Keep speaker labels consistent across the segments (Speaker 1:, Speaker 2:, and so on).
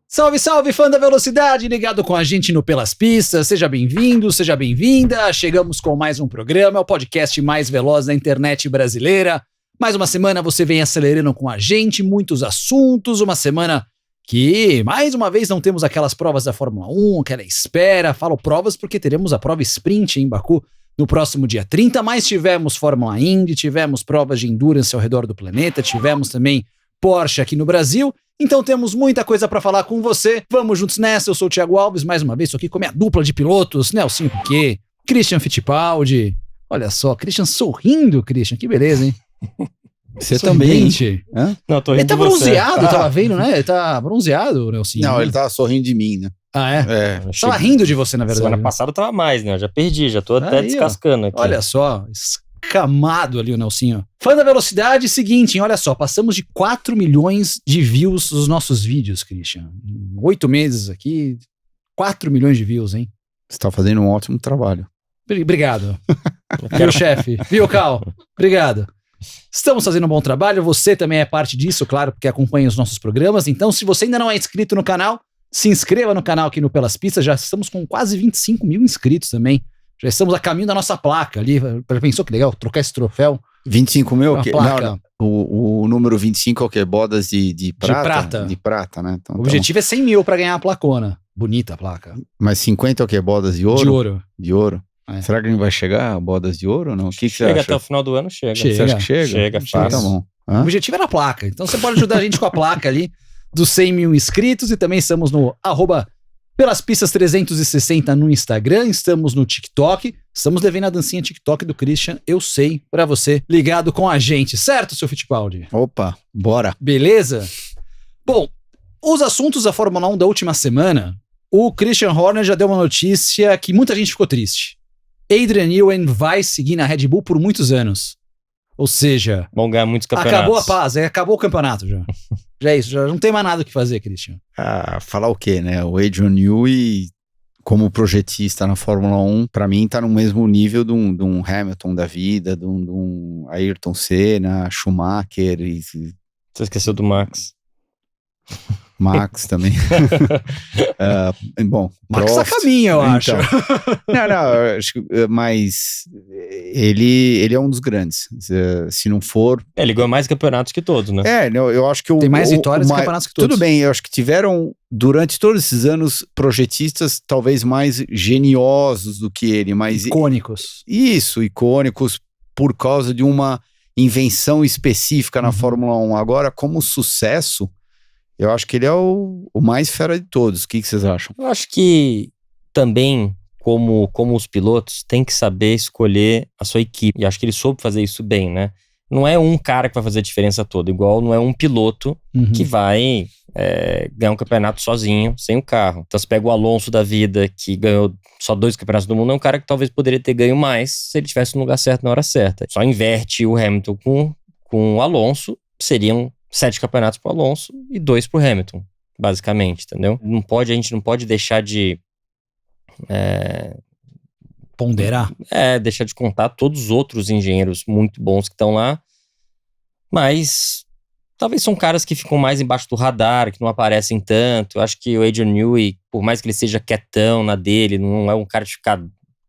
Speaker 1: Salve, salve, fã da velocidade, ligado com a gente no Pelas Pistas, seja bem-vindo, seja bem-vinda, chegamos com mais um programa, é o podcast mais veloz da internet brasileira. Mais uma semana você vem acelerando com a gente, muitos assuntos, uma semana que, mais uma vez, não temos aquelas provas da Fórmula 1, aquela espera, falo provas porque teremos a prova sprint em Baku no próximo dia 30, mas tivemos Fórmula Indy, tivemos provas de endurance ao redor do planeta, tivemos também Porsche aqui no Brasil, então temos muita coisa pra falar com você. Vamos juntos nessa, eu sou o Thiago Alves, mais uma vez, estou aqui com a minha dupla de pilotos, Nelsinho Piquet, Christian Fittipaldi. Olha só, Christian sorrindo, Christian, que beleza, hein?
Speaker 2: Você também.
Speaker 3: Não, tô rindo.
Speaker 1: Ele tá bronzeado, eu tava vendo, né? Ele tá bronzeado, Nelsinho.
Speaker 2: Não, ele tava sorrindo de mim, né?
Speaker 1: Ah, é?
Speaker 2: É.
Speaker 1: Tava rindo de você, na verdade.
Speaker 3: Semana passada eu tava mais, né? Eu já perdi, já tô até
Speaker 1: Aí,
Speaker 3: descascando aqui.
Speaker 1: Olha só, escamado ali o Nelsinho. Fã da velocidade, seguinte, hein, olha só, passamos de 4 milhões de views nos nossos vídeos, Christian. Em 8 meses aqui, 4 milhões de views, hein?
Speaker 2: Você tá fazendo um ótimo trabalho.
Speaker 1: Obrigado. Viu, chefe? Viu, Cal? Obrigado. Estamos fazendo um bom trabalho, você também é parte disso, claro, porque acompanha os nossos programas. Então, se você ainda não é inscrito no canal, se inscreva no canal aqui no Pelas Pistas. Já estamos com quase 25 mil inscritos também. Já estamos a caminho da nossa placa ali. Já pensou que legal trocar esse troféu?
Speaker 2: 25 mil?
Speaker 1: Uma
Speaker 2: Que,
Speaker 1: placa.
Speaker 2: não, o número 25 é o quê? Bodas de prata?
Speaker 1: De prata.
Speaker 2: De prata, né? Então,
Speaker 1: O objetivo é 100 mil pra ganhar a placona. Bonita a placa.
Speaker 2: Mas 50 é o quê? Bodas de ouro?
Speaker 1: De ouro.
Speaker 2: De ouro.
Speaker 1: É.
Speaker 2: Será que a gente vai chegar a bodas de ouro ou não? O que você
Speaker 3: Chega
Speaker 2: acha?
Speaker 3: até o final do ano, chega.
Speaker 1: Chega.
Speaker 2: Você acha que chega?
Speaker 3: Chega,
Speaker 2: Então
Speaker 3: fácil.
Speaker 2: tá bom.
Speaker 1: O
Speaker 2: Hã?
Speaker 1: objetivo era a placa. Então você pode ajudar a gente com a placa ali dos 100 mil inscritos. E também estamos no @pelaspistas360 no Instagram. Estamos no TikTok. Estamos devendo a dancinha TikTok do Christian. Eu sei, pra você ligado com a gente. Certo, seu Fittipaldi?
Speaker 2: Opa, bora.
Speaker 1: Beleza? Bom, os assuntos da Fórmula 1 da última semana, o Christian Horner já deu uma notícia que muita gente ficou triste. Adrian Newey vai seguir na Red Bull por muitos anos. Ou seja,
Speaker 3: Vão ganhar muitos campeonatos.
Speaker 1: acabou a paz, acabou o campeonato já. Já é isso, já não tem mais nada o que fazer, Christian.
Speaker 2: Ah, falar o quê, né? O Adrian Newey, como projetista na Fórmula 1, pra mim tá no mesmo nível de um Hamilton da vida, de um Ayrton Senna, Schumacher e
Speaker 3: Você esqueceu do Max.
Speaker 2: Max também. Bom,
Speaker 1: Max
Speaker 2: Prost,
Speaker 1: tá caminho, eu acho.
Speaker 2: Não, eu acho que, mas ele é um dos grandes. Se não for...
Speaker 3: Ele ganhou mais campeonatos que todos, né?
Speaker 2: Eu acho que
Speaker 1: Tem mais vitórias e campeonatos que todos.
Speaker 2: Tudo bem, eu acho que tiveram, durante todos esses anos, projetistas talvez mais geniosos do que ele, mas...
Speaker 1: Icônicos.
Speaker 2: Isso, icônicos, por causa de uma invenção específica na Fórmula 1. Agora, como sucesso, eu acho que ele é o mais fera de todos. O que vocês acham?
Speaker 3: Eu acho que também, como os pilotos, tem que saber escolher a sua equipe. E acho que ele soube fazer isso bem, né? Não é um cara que vai fazer a diferença toda. Igual não é um piloto que vai ganhar um campeonato sozinho, sem o carro. Então você pega o Alonso da vida, que ganhou só 2 campeonatos do mundo, é um cara que talvez poderia ter ganho mais se ele estivesse no lugar certo na hora certa. Só inverte o Hamilton com o Alonso, seriam 7 campeonatos pro Alonso e 2 pro Hamilton, basicamente, entendeu? A gente não pode deixar de...
Speaker 1: Ponderar.
Speaker 3: deixar de contar todos os outros engenheiros muito bons que estão lá, mas talvez são caras que ficam mais embaixo do radar, que não aparecem tanto. Eu acho que o Adrian Newey, por mais que ele seja quietão na dele, não é um cara de ficar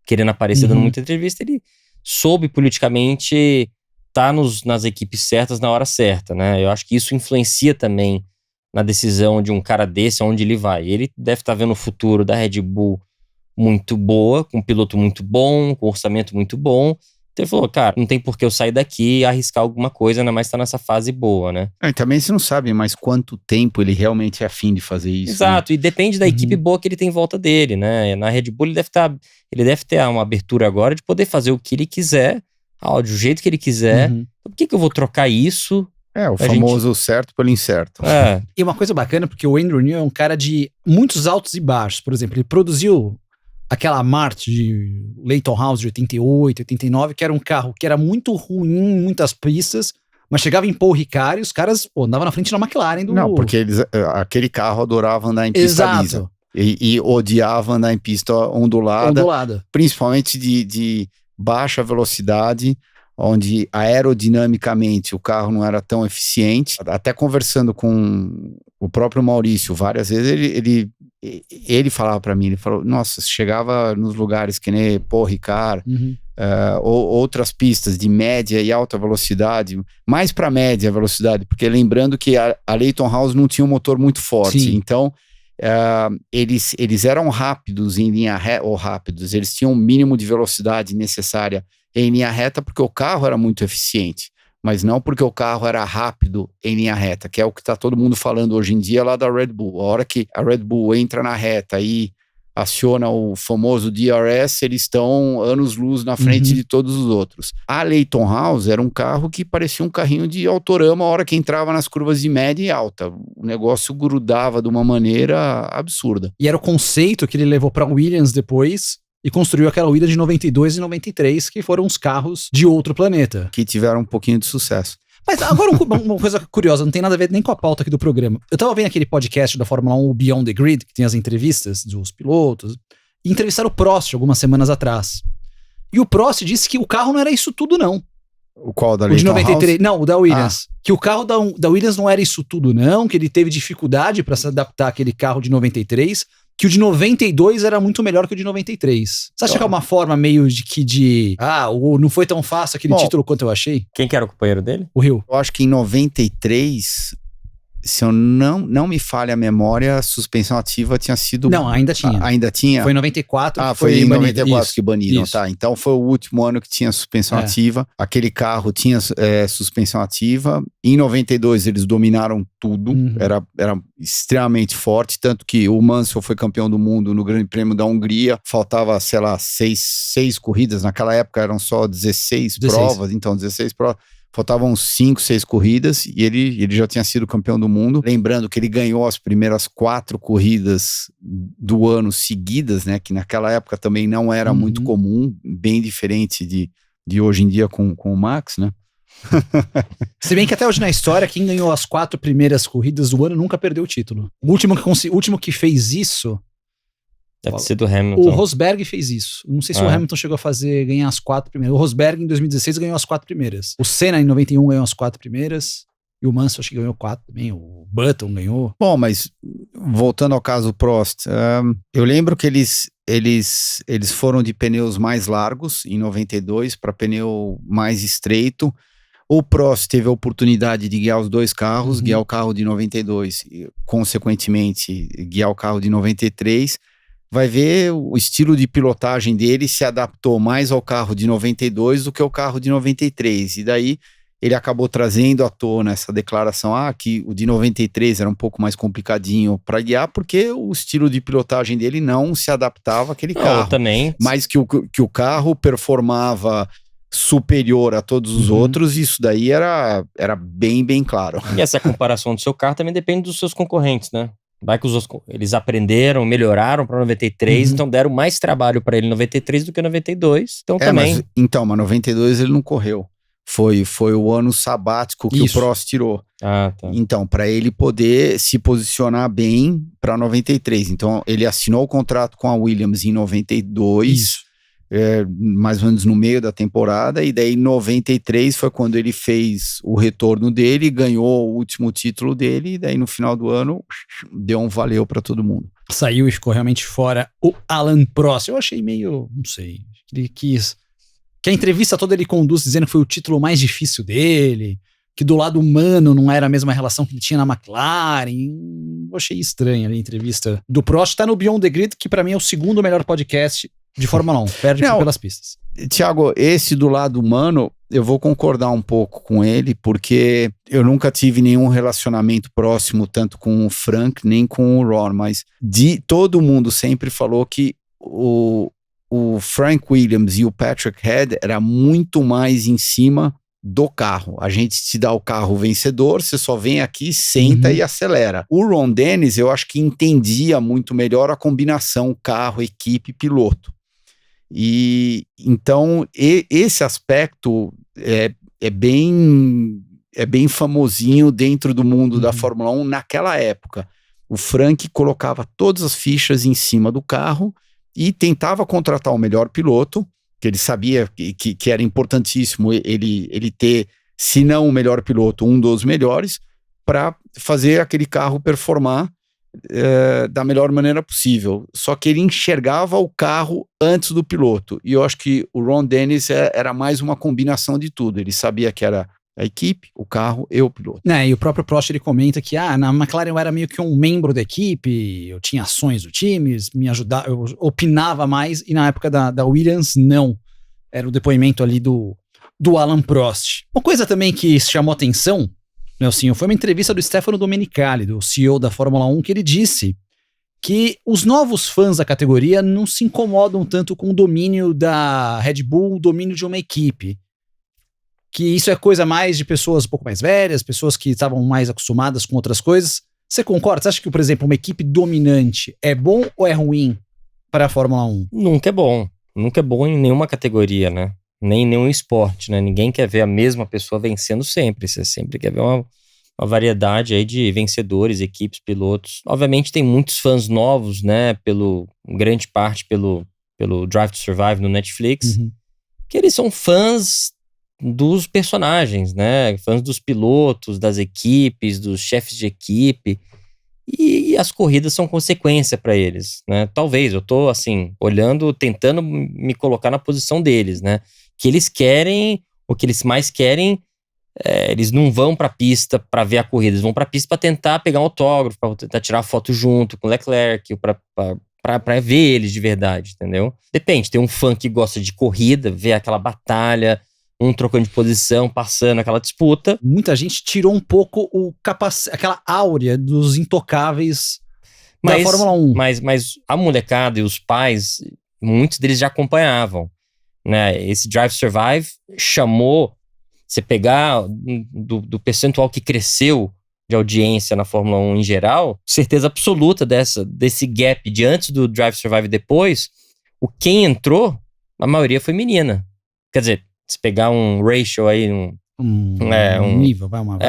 Speaker 3: querendo aparecer dando muita entrevista, ele soube politicamente estar nas equipes certas na hora certa, né? Eu acho que isso influencia também na decisão de um cara desse, aonde ele vai. Ele deve estar vendo o futuro da Red Bull muito boa, com um piloto muito bom, com um orçamento muito bom. Então ele falou, cara, não tem por que eu sair daqui e arriscar alguma coisa, ainda mais tá nessa fase boa, né?
Speaker 2: E também você não sabe mais quanto tempo ele realmente é afim de fazer isso.
Speaker 3: Exato, e depende da equipe boa que ele tem em volta dele, né? Na Red Bull ele deve ter uma abertura agora de poder fazer o que ele quiser, do jeito que ele quiser. Então, por que eu vou trocar isso?
Speaker 2: O famoso certo pelo incerto.
Speaker 1: E uma coisa bacana, porque o Adrian Newey é um cara de muitos altos e baixos. Por exemplo, ele produziu aquela Marte de Leyton House de 88, 89, que era um carro que era muito ruim em muitas pistas, mas chegava em Paul Ricard e os caras andavam na frente da McLaren.
Speaker 2: Não, porque aquele carro adorava andar em pista lisa. E odiava andar em pista ondulada. Principalmente de baixa velocidade, onde aerodinamicamente o carro não era tão eficiente. Até conversando com o próprio Maurício, várias vezes ele falava para mim, ele falou, nossa, chegava nos lugares que nem Paul Ricard, ou outras pistas de média e alta velocidade, mais para média velocidade, porque lembrando que a Leyton House não tinha um motor muito forte, sim. Então eles eram rápidos em linha reta, ou rápidos, eles tinham o mínimo de velocidade necessária em linha reta porque o carro era muito eficiente, mas não porque o carro era rápido em linha reta, que é o que está todo mundo falando hoje em dia lá da Red Bull. A hora que a Red Bull entra na reta e aciona o famoso DRS, eles estão anos-luz na frente de todos os outros. A Leyton House era um carro que parecia um carrinho de Autorama a hora que entrava nas curvas de média e alta. O negócio grudava de uma maneira absurda.
Speaker 1: E era o conceito que ele levou para Williams depois e construiu aquela Williams de 92 e 93, que foram os carros de outro planeta.
Speaker 2: Que tiveram um pouquinho de sucesso.
Speaker 1: Mas agora uma coisa curiosa, não tem nada a ver nem com a pauta aqui do programa. Eu tava vendo aquele podcast da Fórmula 1, o Beyond the Grid, que tem as entrevistas dos pilotos, e entrevistaram o Prost algumas semanas atrás. E o Prost disse que o carro não era isso tudo, não.
Speaker 2: O qual da
Speaker 1: Leyton House? O de 93,
Speaker 2: House?
Speaker 1: Não, o da Williams. Que o carro da Williams não era isso tudo, não, que ele teve dificuldade para se adaptar àquele carro de 93, que o de 92 era muito melhor que o de 93. Você acha que é uma forma meio não foi tão fácil aquele título quanto eu achei?
Speaker 3: Quem que era o companheiro dele?
Speaker 1: O Hill.
Speaker 2: Eu acho que em 93, se eu não me falha a memória, a suspensão ativa tinha sido...
Speaker 1: Não, ainda tinha.
Speaker 2: Ainda tinha?
Speaker 1: Foi em 94
Speaker 2: que foi em 94
Speaker 1: isso,
Speaker 2: que baniram,
Speaker 1: isso.
Speaker 2: Tá. Então foi o último ano que tinha suspensão ativa. Aquele carro tinha suspensão ativa. Em 92 eles dominaram tudo. Era extremamente forte, tanto que o Mansell foi campeão do mundo no Grande Prêmio da Hungria. Faltava, sei lá, seis corridas. Naquela época eram só 16 provas. Então 16 provas. Faltavam 5, 6 corridas e ele já tinha sido campeão do mundo. Lembrando que ele ganhou as primeiras 4 corridas do ano seguidas, né? Que naquela época também não era muito comum, bem diferente de hoje em dia com o Max, né?
Speaker 1: Se bem que até hoje na história, quem ganhou as 4 primeiras corridas do ano nunca perdeu o título. O último que fez isso...
Speaker 3: Deve ser do Hamilton.
Speaker 1: O Rosberg fez isso. Não sei se o Hamilton chegou a ganhar as 4 primeiras. O Rosberg em 2016 ganhou as 4 primeiras. O Senna em 91 ganhou as 4 primeiras. E o Mansell acho que ganhou 4 também. O Button ganhou.
Speaker 2: Bom, mas voltando ao caso Prost, eu lembro que eles foram de pneus mais largos em 92 para pneu mais estreito. O Prost teve a oportunidade de guiar os 2 carros, guiar o carro de 92 e, consequentemente, guiar o carro de 93. Vai ver o estilo de pilotagem dele se adaptou mais ao carro de 92 do que ao carro de 93. E daí ele acabou trazendo à tona essa declaração, que o de 93 era um pouco mais complicadinho para guiar, porque o estilo de pilotagem dele não se adaptava àquele carro.
Speaker 3: Também.
Speaker 2: Mas que o carro performava superior a todos os outros, isso daí era bem, bem claro.
Speaker 3: E essa comparação do seu carro também depende dos seus concorrentes, né? Vai que eles aprenderam, melhoraram para 93, então deram mais trabalho para ele em 93 do que em 92. Então também.
Speaker 2: Mas 92 ele não correu. Foi o ano sabático que o Prost tirou.
Speaker 3: Tá.
Speaker 2: Então, para ele poder se posicionar bem para 93. Então, ele assinou o contrato com a Williams em 92. Mais ou menos no meio da temporada, e daí em 93 foi quando ele fez o retorno dele, ganhou o último título dele, e daí no final do ano deu um valeu para todo mundo.
Speaker 1: Saiu e ficou realmente fora o Alain Prost. Eu achei meio, não sei, ele quis... Que a entrevista toda ele conduz dizendo que foi o título mais difícil dele, que do lado humano não era a mesma relação que ele tinha na McLaren. Eu achei estranha a entrevista do Prost. Tá no Beyond the Grid, que para mim é o segundo melhor podcast de Fórmula 1, perde pelas pistas.
Speaker 2: Thiago, esse do lado humano, eu vou concordar um pouco com ele, porque eu nunca tive nenhum relacionamento próximo, tanto com o Frank, nem com o Ron, mas todo mundo sempre falou que o Frank Williams e o Patrick Head era muito mais em cima do carro. A gente te dá o carro vencedor, você só vem aqui, senta e acelera. O Ron Dennis, eu acho que entendia muito melhor a combinação carro, equipe, piloto. E então esse aspecto é bem famosinho dentro do mundo da Fórmula 1 naquela época. O Frank colocava todas as fichas em cima do carro e tentava contratar o melhor piloto que ele sabia que era importantíssimo ele ter, se não o melhor piloto, um dos melhores, para fazer aquele carro performar da melhor maneira possível. Só que ele enxergava o carro antes do piloto. E eu acho que o Ron Dennis era mais uma combinação de tudo. Ele sabia que era a equipe, o carro e o piloto.
Speaker 1: E o próprio Prost, ele comenta que na McLaren eu era meio que um membro da equipe, eu tinha ações do time, me ajudava, eu opinava mais, e na época da Williams, não. Era o depoimento ali do Alan Prost. Uma coisa também que chamou atenção, Nelsinho, foi uma entrevista do Stefano Domenicali, do CEO da Fórmula 1, que ele disse que os novos fãs da categoria não se incomodam tanto com o domínio da Red Bull, o domínio de uma equipe. Que isso é coisa mais de pessoas um pouco mais velhas, pessoas que estavam mais acostumadas com outras coisas. Você concorda? Você acha que, por exemplo, uma equipe dominante é bom ou é ruim para a Fórmula 1?
Speaker 3: Nunca é bom. Nunca é bom em nenhuma categoria, né? Nem em nenhum esporte, né? Ninguém quer ver a mesma pessoa vencendo sempre. Você sempre quer ver uma variedade aí de vencedores, equipes, pilotos. Obviamente tem muitos fãs novos, né? Grande parte pelo Drive to Survive no Netflix.
Speaker 1: Uhum.
Speaker 3: Que eles são fãs dos personagens, né? Fãs dos pilotos, das equipes, dos chefes de equipe. E as corridas são consequência para eles, né? Talvez, eu tô assim, olhando, tentando me colocar na posição deles, né? Que eles querem, o que eles mais querem, eles não vão pra pista para ver a corrida, eles vão pra pista para tentar pegar um autógrafo, para tentar tirar foto junto com o Leclerc, para ver eles de verdade, entendeu? Depende, tem um fã que gosta de corrida, ver aquela batalha, um trocando de posição, passando aquela disputa.
Speaker 1: Muita gente tirou um pouco aquela áurea dos intocáveis da Fórmula 1.
Speaker 3: Mas a molecada e os pais, muitos deles já acompanhavam, né? Esse Drive Survive chamou, você pegar do percentual que cresceu de audiência na Fórmula 1 em geral, certeza absoluta desse gap de antes do Drive Survive e depois, quem entrou, a maioria foi menina. Quer dizer, se pegar um ratio aí,
Speaker 1: um nível, vai uma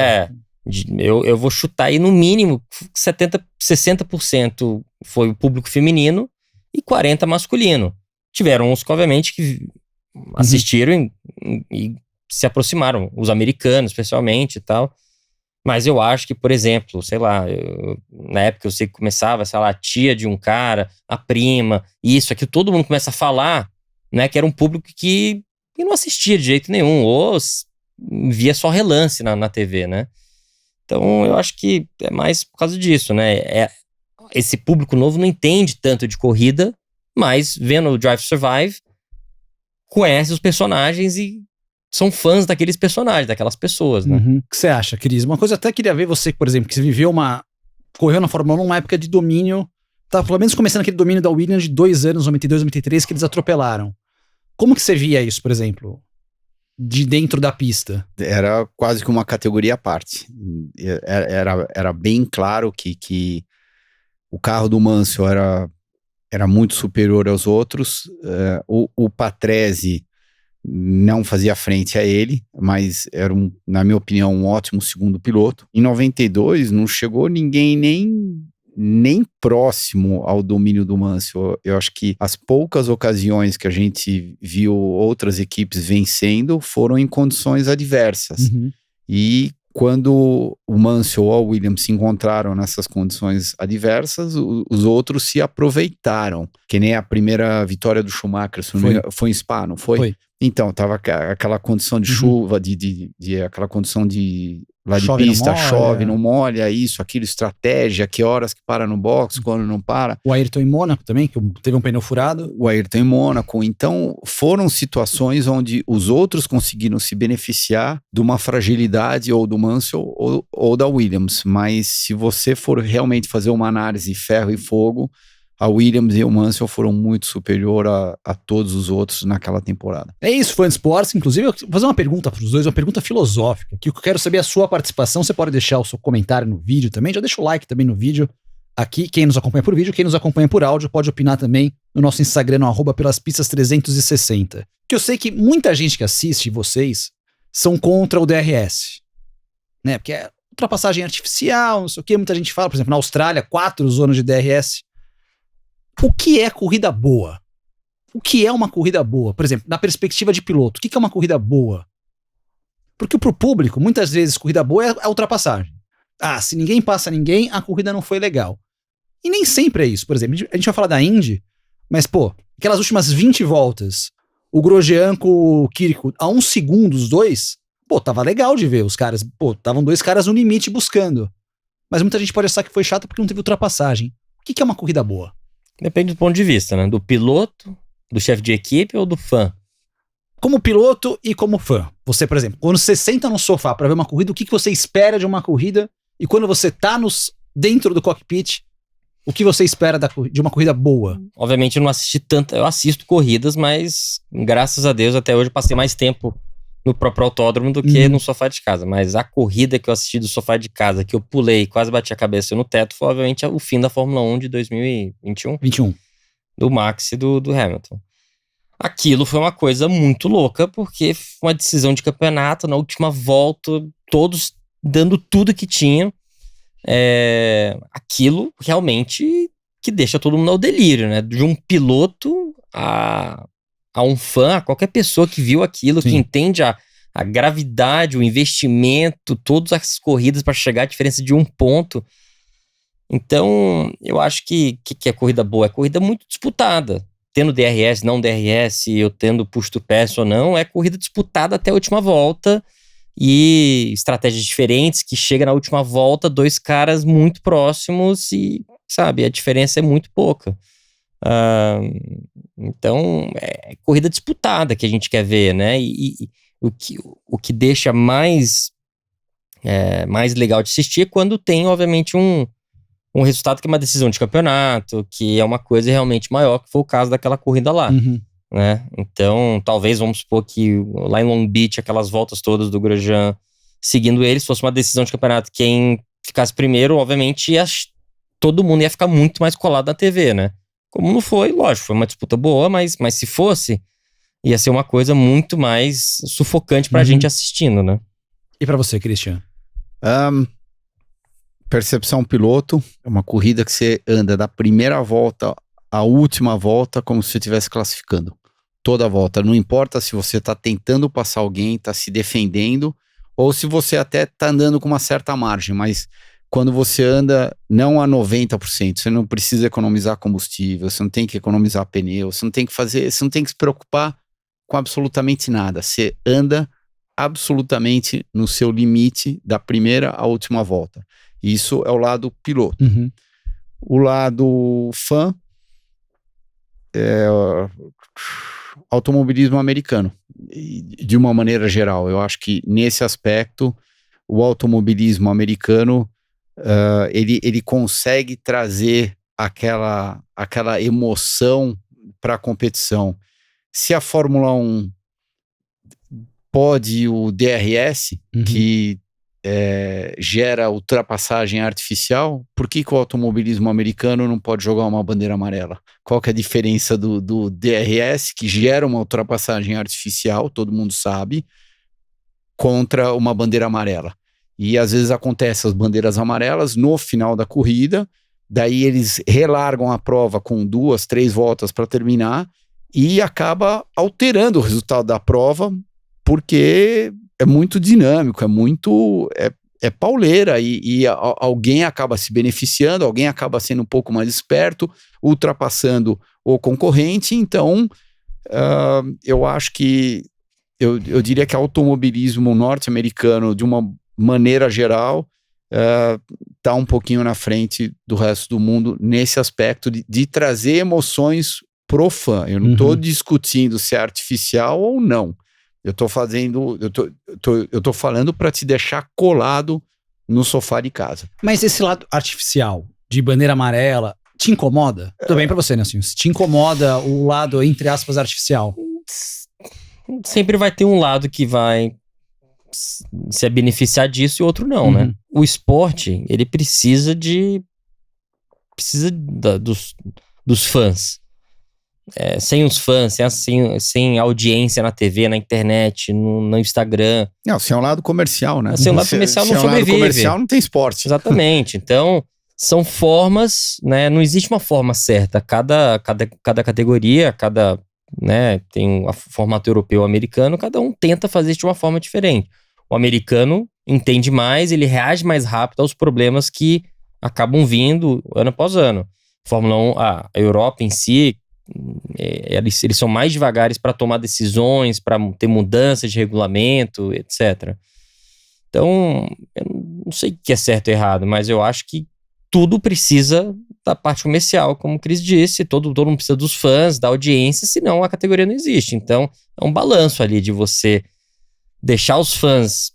Speaker 3: eu vou chutar aí no mínimo 60% foi o público feminino e 40% masculino. Tiveram uns que, obviamente, que assistiram e se aproximaram, os americanos, especialmente e tal. Mas eu acho que, por exemplo, sei lá, na época eu sei que começava, sei lá, a tia de um cara, a prima, isso aqui, todo mundo começa a falar, né, que era um público que não assistia de jeito nenhum, ou via só relance na TV, né? Então eu acho que é mais por causa disso, né? Esse público novo não entende tanto de corrida, mas vendo o Drive to Survive, conhece os personagens e são fãs daqueles personagens, daquelas pessoas, né?
Speaker 1: O que você acha, Cris? Uma coisa eu até queria ver você, por exemplo, que você correu na Fórmula 1 numa época de domínio, tá pelo menos começando aquele domínio da Williams de 2 anos, 92, 93, que eles atropelaram. Como que você via isso, por exemplo, de dentro da pista?
Speaker 2: Era quase que uma categoria à parte. Era bem claro que o carro do Mansell era muito superior aos outros. O Patrese não fazia frente a ele, mas era, na minha opinião, um ótimo segundo piloto. Em 92, não chegou ninguém nem próximo ao domínio do Mansell. Eu acho que as poucas ocasiões que a gente viu outras equipes vencendo foram em condições adversas. E quando o Mansell ou a Williams se encontraram nessas condições adversas, os outros se aproveitaram. Que nem a primeira vitória do Schumacher, foi em Spa, não foi?
Speaker 1: Foi.
Speaker 2: Então, tava aquela condição de chuva, aquela condição de lá de
Speaker 1: chove,
Speaker 2: pista,
Speaker 1: não molha.
Speaker 2: chove, não molha, isso, aquilo, estratégia, que horas que para no box, quando não para.
Speaker 1: O Ayrton em Mônaco também, que teve um pneu furado.
Speaker 2: O Ayrton em Mônaco. Então, foram situações onde os outros conseguiram se beneficiar de uma fragilidade ou do Mansell ou da Williams. Mas se você for realmente fazer uma análise ferro e fogo, a Williams e o Mansell foram muito superior a todos os outros naquela temporada.
Speaker 1: É isso, Fã de Esportes. Inclusive, eu vou fazer uma pergunta para os dois, uma pergunta filosófica, que eu quero saber a sua participação. Você pode deixar o seu comentário no vídeo também, já deixa o like também no vídeo aqui. Quem nos acompanha por vídeo, quem nos acompanha por áudio, pode opinar também no nosso Instagram, no @pelaspistas360. Que eu sei que muita gente que assiste vocês são contra o DRS, né? Porque é ultrapassagem artificial, não sei o que. Muita gente fala, por exemplo, na Austrália, 4 zonas de DRS. O que é corrida boa? o que é uma corrida boa? Por exemplo, na perspectiva de piloto, o que é uma corrida boa? Porque pro público, muitas vezes, corrida boa é a ultrapassagem. Ah, se ninguém passa ninguém, a corrida não foi legal. E nem sempre é isso. Por exemplo, a gente vai falar da Indy, mas, pô, aquelas últimas 20 voltas, o Grosjean com o Kiriko, a 1 segundo os dois, pô, tava legal de ver os caras. Pô, estavam 2 caras no limite buscando. Mas muita gente pode achar que foi chato porque não teve ultrapassagem. O que é uma corrida boa?
Speaker 3: Depende do ponto de vista, né? Do piloto, do chefe de equipe ou do fã?
Speaker 1: Como piloto e como fã. Você, por exemplo, quando você senta no sofá pra ver uma corrida, o que você espera de uma corrida? E quando você tá dentro do cockpit, o que você espera de uma corrida boa?
Speaker 3: Obviamente eu não assisti tanto, eu assisto corridas, mas graças a Deus até hoje eu passei mais tempo no próprio autódromo do que no sofá de casa. Mas a corrida que eu assisti do sofá de casa, que eu pulei e quase bati a cabeça no teto, foi obviamente o fim da Fórmula 1 de 2021.
Speaker 1: 21.
Speaker 3: Do Max e do Hamilton. Aquilo foi uma coisa muito louca, porque foi uma decisão de campeonato, na última volta, todos dando tudo que tinham. Aquilo realmente que deixa todo mundo ao delírio, né? De um piloto a um fã, a qualquer pessoa que viu aquilo,
Speaker 1: Sim.
Speaker 3: que entende a gravidade, o investimento, todas as corridas para chegar à diferença de 1 ponto. Então, eu acho que é corrida boa, é corrida muito disputada. Tendo DRS, não DRS, eu tendo push to pass ou não, é corrida disputada até a última volta e estratégias diferentes, que chega na última volta, 2 caras muito próximos e, sabe, a diferença é muito pouca. Então, é corrida disputada que a gente quer ver, né? E o que deixa mais legal de assistir é quando tem, obviamente, um resultado que é uma decisão de campeonato, que é uma coisa realmente maior, que foi o caso daquela corrida lá, né? Então, talvez, vamos supor que lá em Long Beach, aquelas voltas todas do Grosjean seguindo ele, se fosse uma decisão de campeonato, quem ficasse primeiro, obviamente, todo mundo ia ficar muito mais colado na TV, né? Como não foi, lógico, foi uma disputa boa, mas se fosse, ia ser uma coisa muito mais sufocante pra gente assistindo, né?
Speaker 1: E pra você, Christian?
Speaker 2: Percepção piloto, é uma corrida que você anda da primeira volta à última volta como se você estivesse classificando. Toda a volta, não importa se você está tentando passar alguém, está se defendendo, ou se você até está andando com uma certa margem, mas quando você anda não a 90%, você não precisa economizar combustível, você não tem que economizar pneu, você não tem que se preocupar com absolutamente nada. Você anda absolutamente no seu limite da primeira à última volta. Isso é o lado piloto. O lado fã é automobilismo americano, de uma maneira geral. Eu acho que nesse aspecto o automobilismo americano ele consegue trazer aquela emoção para a competição. Se a Fórmula 1 pode o DRS, que gera ultrapassagem artificial, por que o automobilismo americano não pode jogar uma bandeira amarela? Qual que é a diferença do DRS, que gera uma ultrapassagem artificial, todo mundo sabe, contra uma bandeira amarela? E às vezes acontece as bandeiras amarelas no final da corrida, daí eles relargam a prova com 2, 3 voltas para terminar e acaba alterando o resultado da prova, porque é muito dinâmico, é pauleira e alguém acaba se beneficiando, alguém acaba sendo um pouco mais esperto, ultrapassando o concorrente. Então, eu acho que eu diria que o automobilismo norte-americano, de uma maneira geral, está um pouquinho na frente do resto do mundo nesse aspecto de trazer emoções pro fã. Eu não estou discutindo se é artificial ou não. Eu tô falando para te deixar colado no sofá de casa.
Speaker 1: Mas esse lado artificial, de bandeira amarela, te incomoda? Tudo bem pra você, né, assim? Te incomoda o lado, entre aspas, artificial?
Speaker 3: Sempre vai ter um lado que vai se beneficiar disso e outro não, né? O esporte, ele precisa dos fãs. Sem os fãs, sem audiência na TV, na internet, no Instagram.
Speaker 2: Não, sem um lado comercial, né?
Speaker 3: Sem um lado comercial não sobrevive.
Speaker 2: Sem um lado comercial não tem esporte.
Speaker 3: Exatamente. Então, são formas, né? Não existe uma forma certa. Cada categoria, cada né, tem o formato europeu e americano, cada um tenta fazer isso de uma forma diferente. O americano entende mais, ele reage mais rápido aos problemas que acabam vindo ano após ano. Fórmula 1, a Europa em si, eles são mais devagares para tomar decisões, para ter mudanças de regulamento, etc. Então, eu não sei o que é certo ou errado, mas eu acho que tudo precisa da parte comercial, como o Chris disse, todo mundo precisa dos fãs, da audiência, senão a categoria não existe. Então, é um balanço ali de você deixar os fãs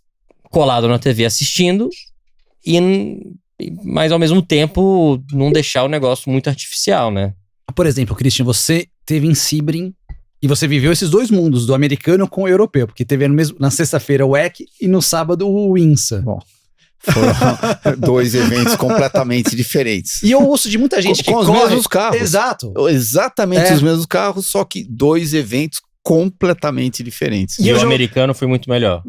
Speaker 3: colados na TV assistindo, mas ao mesmo tempo não deixar o negócio muito artificial, né?
Speaker 1: Por exemplo, Christian, você teve em Sebring e você viveu esses dois mundos, do americano com o europeu, porque teve na sexta-feira o WEC e no sábado o INSA.
Speaker 2: Bom, foram 2 eventos completamente diferentes.
Speaker 1: E eu ouço de muita gente
Speaker 2: com os mesmos carros.
Speaker 1: Exato.
Speaker 2: Exatamente os mesmos carros, só que 2 eventos completamente diferentes.
Speaker 3: E o americano foi muito melhor.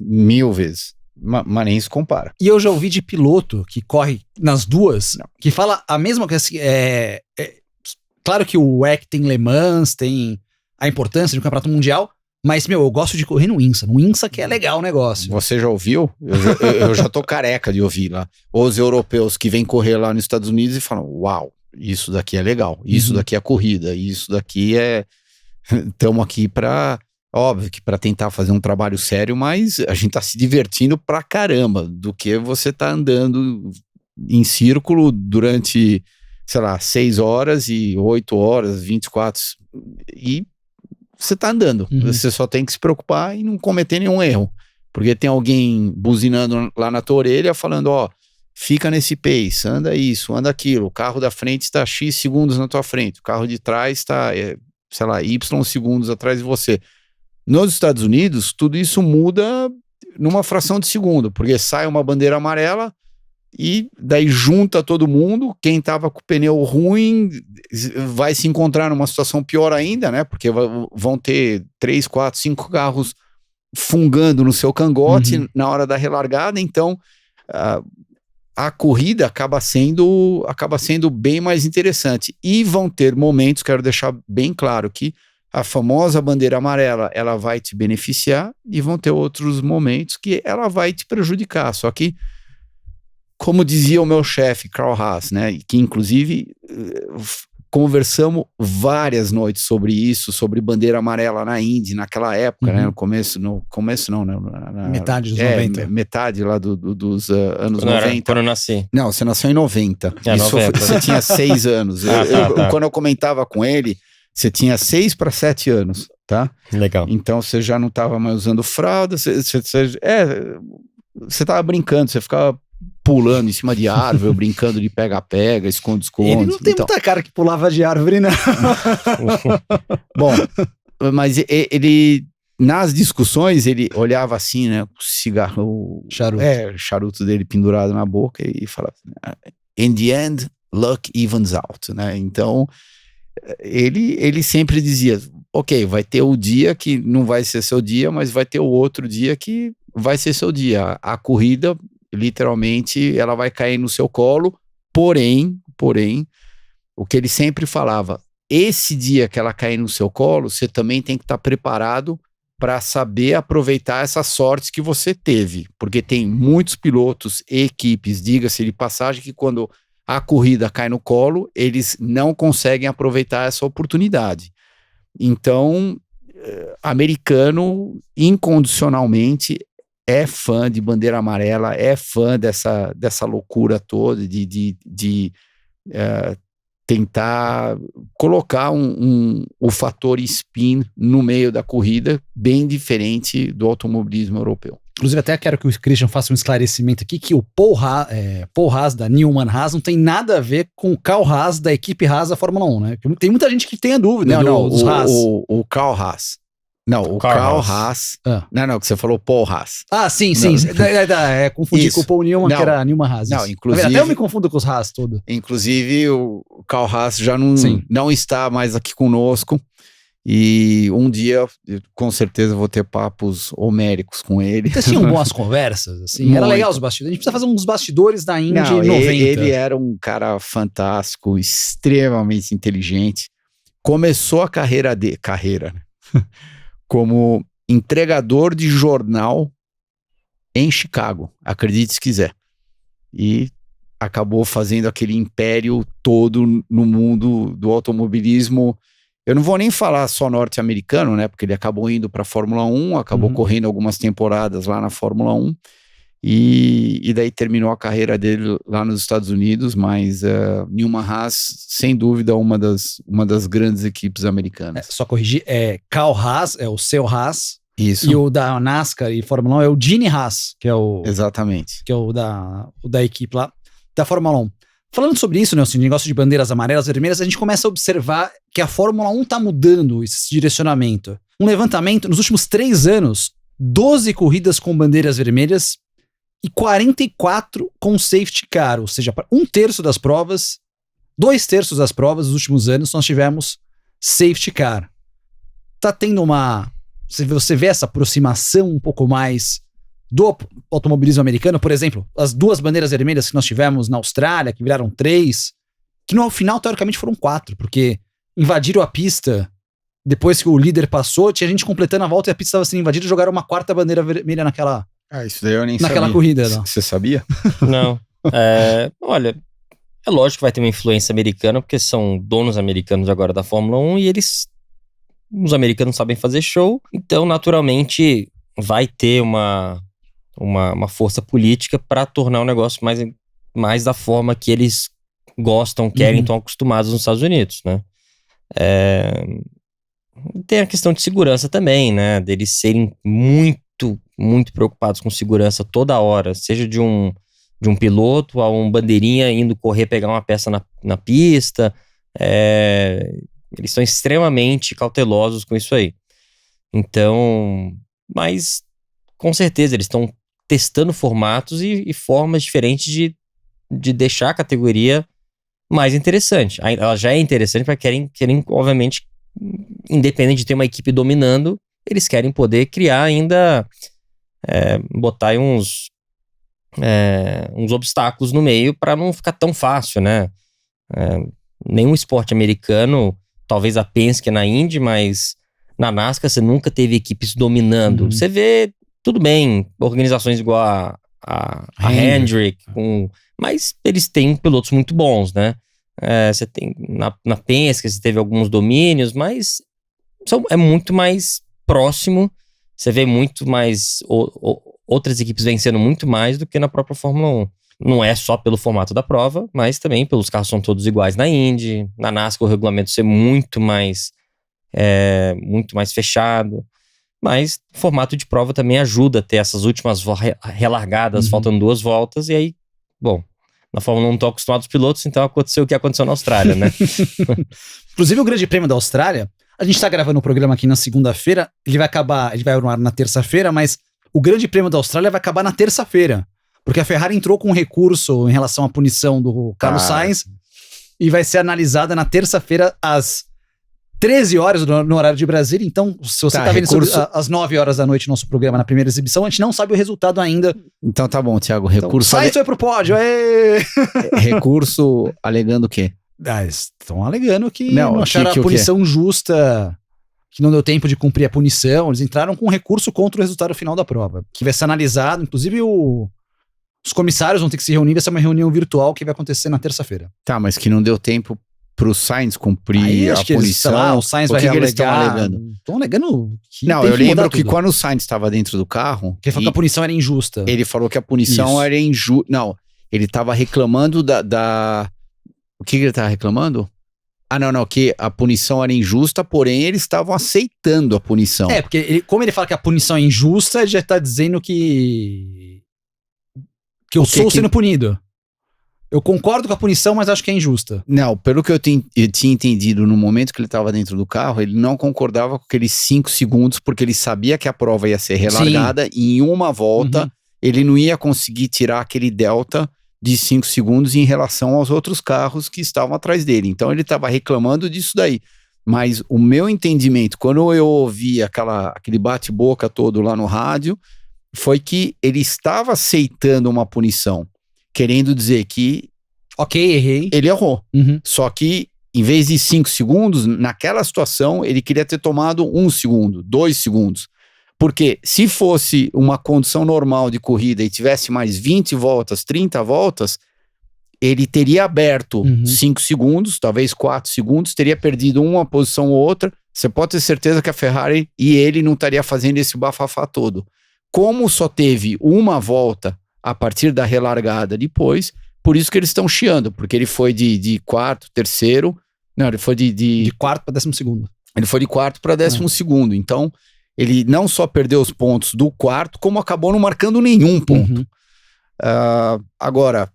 Speaker 2: 1000 vezes. Mas nem se compara.
Speaker 1: E eu já ouvi de piloto que corre nas duas, que fala a mesma coisa. Claro que o WEC tem Le Mans, tem a importância do campeonato mundial, mas, eu gosto de correr no INSA. No INSA que é legal o negócio.
Speaker 2: Você já ouviu? Eu já tô careca de ouvir lá. Os europeus que vêm correr lá nos Estados Unidos e falam, uau, isso daqui é legal, isso daqui é corrida, isso daqui é... Estamos aqui para... Óbvio que para tentar fazer um trabalho sério, mas a gente tá se divertindo pra caramba do que você tá andando em círculo durante, sei lá, 6 horas e 8 horas, 24, e você tá andando. Você só tem que se preocupar e não cometer nenhum erro, porque tem alguém buzinando lá na tua orelha falando, fica nesse pace, anda isso, anda aquilo, o carro da frente está X segundos na tua frente, o carro de trás está, sei lá, Y segundos atrás de você. Nos Estados Unidos, tudo isso muda numa fração de segundo, porque sai uma bandeira amarela e daí junta todo mundo, quem estava com o pneu ruim vai se encontrar numa situação pior ainda, né? Porque vão ter 3, 4, 5 carros fungando no seu cangote na hora da relargada, então a corrida acaba sendo bem mais interessante. E vão ter momentos, quero deixar bem claro que a famosa bandeira amarela, ela vai te beneficiar e vão ter outros momentos que ela vai te prejudicar. Só que, como dizia o meu chefe, Carl Haas, né, que inclusive conversamos várias noites sobre isso, sobre bandeira amarela na Indy, naquela época, né, no começo não, né,
Speaker 1: metade dos 90.
Speaker 2: Metade lá dos anos 90.
Speaker 3: Quando eu nasci.
Speaker 2: Não, você nasceu em 90.
Speaker 3: Isso
Speaker 2: 90. Você tinha 6 anos. Quando eu comentava com ele, você tinha 6 para 7 anos, tá?
Speaker 3: Legal.
Speaker 2: Então você já não estava mais usando fralda, você tava brincando, você ficava pulando em cima de árvore, brincando de pega-pega, esconde-esconde.
Speaker 1: Ele não tem muita cara que pulava de árvore, não.
Speaker 2: Bom, mas ele, nas discussões, ele olhava assim, né, o cigarro, charuto dele pendurado na boca e falava, in the end, luck evens out, né? Então, ele sempre dizia, ok, vai ter o dia que não vai ser seu dia, mas vai ter o outro dia que vai ser seu dia. A corrida, literalmente, ela vai cair no seu colo, porém, o que ele sempre falava, esse dia que ela cair no seu colo, você também tem que estar preparado para saber aproveitar essa sorte que você teve, porque tem muitos pilotos e equipes, diga-se de passagem, que quando a corrida cai no colo, eles não conseguem aproveitar essa oportunidade. Então, americano, incondicionalmente, é fã de bandeira amarela, é fã dessa loucura toda de tentar colocar o fator spin no meio da corrida, bem diferente do automobilismo europeu.
Speaker 1: Inclusive, até quero que o Christian faça um esclarecimento aqui, que o Paul Haas da Newman Haas não tem nada a ver com o Carl Haas da equipe Haas da Fórmula 1, né? Tem muita gente que tem a dúvida dos Haas.
Speaker 2: O Carl Haas. Não, o Carl Haas. Não, que você falou Paul Haas.
Speaker 1: Ah, sim. Confundi com o Paul Newman, que era Newman Haas.
Speaker 2: Não, inclusive,
Speaker 1: até eu me confundo com os Haas todos.
Speaker 2: Inclusive, o Carl Haas já não está mais aqui conosco. E um dia, com certeza, vou ter papos homéricos com ele.
Speaker 1: Vocês tinham boas conversas, assim? Muito. Era legal os bastidores. A gente precisa fazer uns bastidores da Indy 90.
Speaker 2: Ele era um cara fantástico, extremamente inteligente. começou a carreira né? Como entregador de jornal em Chicago, acredite se quiser. E acabou fazendo aquele império todo no mundo do automobilismo. Eu não vou nem falar só norte-americano, né? Porque ele acabou indo para a Fórmula 1, acabou correndo algumas temporadas lá na Fórmula 1 e daí terminou a carreira dele lá nos Estados Unidos, mas Newman Haas, sem dúvida, uma das grandes equipes americanas.
Speaker 1: Só corrigir, Carl Haas, é o seu Haas.
Speaker 2: Isso.
Speaker 1: E o da NASCAR e Fórmula 1 é o Gene Haas, que é o...
Speaker 2: Exatamente.
Speaker 1: Que é o da equipe lá, da Fórmula 1. Falando sobre isso, Nelson, negócio de bandeiras amarelas, vermelhas, a gente começa a observar que a Fórmula 1 tá mudando esse direcionamento. Um levantamento, nos últimos 3 anos, 12 corridas com bandeiras vermelhas e 44 com safety car, ou seja, 1/3 das provas, 2/3 das provas dos últimos anos nós tivemos safety car. Tá tendo você vê essa aproximação um pouco mais do automobilismo americano, por exemplo, as 2 bandeiras vermelhas que nós tivemos na Austrália, que viraram 3, que no final, teoricamente, foram 4, porque invadiram a pista depois que o líder passou, tinha gente completando a volta e a pista estava sendo invadida e jogaram uma 4ª bandeira vermelha naquela
Speaker 2: isso daí eu nem
Speaker 1: naquela
Speaker 2: sabia.
Speaker 1: corrida. Não.
Speaker 2: Você sabia?
Speaker 3: Não. Olha, é lógico que vai ter uma influência americana, porque são donos americanos agora da Fórmula 1 e os americanos sabem fazer show, então naturalmente vai ter uma força política para tornar o negócio mais da forma que eles gostam, querem, estão acostumados nos Estados Unidos, né? Tem a questão de segurança também, né? Deles serem muito, muito preocupados com segurança toda hora, seja de um piloto a um bandeirinha indo correr pegar uma peça na pista. Eles são extremamente cautelosos com isso aí. Então, mas com certeza eles estão testando formatos e formas diferentes de deixar a categoria mais interessante. Ela já é interessante, mas querem obviamente, independente de ter uma equipe dominando, eles querem poder criar ainda, botar aí uns obstáculos no meio para não ficar tão fácil, né? Nenhum esporte americano, talvez a Penske na Indy, mas na NASCAR você nunca teve equipes dominando. Você vê, tudo bem, organizações igual a Hendrick, mas eles têm pilotos muito bons, né? Você tem na Penske, você teve alguns domínios, mas é muito mais próximo. Você vê muito mais outras equipes vencendo muito mais do que na própria Fórmula 1. Não é só pelo formato da prova, mas também pelos carros são todos iguais na Indy. Na NASCAR o regulamento ser muito mais fechado. Mas o formato de prova também ajuda a ter essas últimas relargadas, faltando 2 voltas. E aí, bom, na Fórmula 1 não estão acostumados os pilotos, então aconteceu o que aconteceu na Austrália, né?
Speaker 1: Inclusive o Grande Prêmio da Austrália, a gente tá gravando o programa aqui na segunda-feira, ele vai no ar na terça-feira, mas o Grande Prêmio da Austrália vai acabar na terça-feira. Porque a Ferrari entrou com um recurso em relação à punição do Carlos Sainz e vai ser analisada na terça-feira às 13 horas no horário de Brasília. Então, se você tá vendo às 9 horas da noite nosso programa na primeira exibição, a gente não sabe o resultado ainda.
Speaker 2: Então tá bom, Thiago. Recurso
Speaker 1: Sainz foi pro pódio.
Speaker 2: Recurso alegando o quê?
Speaker 1: Estão alegando que não acharam a punição justa, que não deu tempo de cumprir a punição. Eles entraram com um recurso contra o resultado final da prova, que vai ser analisado, inclusive os comissários vão ter que se reunir, vai ser uma reunião virtual que vai acontecer na terça-feira.
Speaker 2: Tá, mas que não deu tempo pro Sainz cumprir a punição.
Speaker 1: O Sainz vai
Speaker 2: eles estão alegando?
Speaker 1: Estão alegando que
Speaker 2: não, eu lembro que quando o Sainz estava dentro do carro...
Speaker 1: Ele falou que a punição era injusta.
Speaker 2: Ele falou que a punição era injusta. Não, ele estava reclamando O que ele estava reclamando? Não, que a punição era injusta, porém eles estavam aceitando a punição.
Speaker 1: Porque como ele fala que a punição é injusta, ele já está dizendo que eu sou sendo punido. Eu concordo com a punição, mas acho que é injusta.
Speaker 2: Não, pelo que eu tinha entendido, no momento que ele estava dentro do carro, ele não concordava com aqueles 5 segundos, porque ele sabia que a prova ia ser relargada e em uma volta ele não ia conseguir tirar aquele delta de 5 segundos em relação aos outros carros que estavam atrás dele. Então ele estava reclamando disso daí. Mas o meu entendimento, quando eu ouvi aquele bate-boca todo lá no rádio, foi que ele estava aceitando uma punição, querendo dizer que
Speaker 1: errei.
Speaker 2: Ele errou. Só que em vez de 5 segundos, naquela situação, ele queria ter tomado 1 segundo, 2 segundos. Porque se fosse uma condição normal de corrida e tivesse mais 20 voltas, 30 voltas, ele teria aberto 5 segundos, talvez 4 segundos, teria perdido uma posição ou outra. Você pode ter certeza que a Ferrari e ele não estaria fazendo esse bafafá todo. Como só teve uma volta a partir da relargada depois, por isso que eles estão chiando, porque ele foi de quarto, terceiro, não, ele foi
Speaker 1: de quarto para 12º.
Speaker 2: Ele foi de quarto para 12º, então ele não só perdeu os pontos do quarto, como acabou não marcando nenhum ponto. Agora,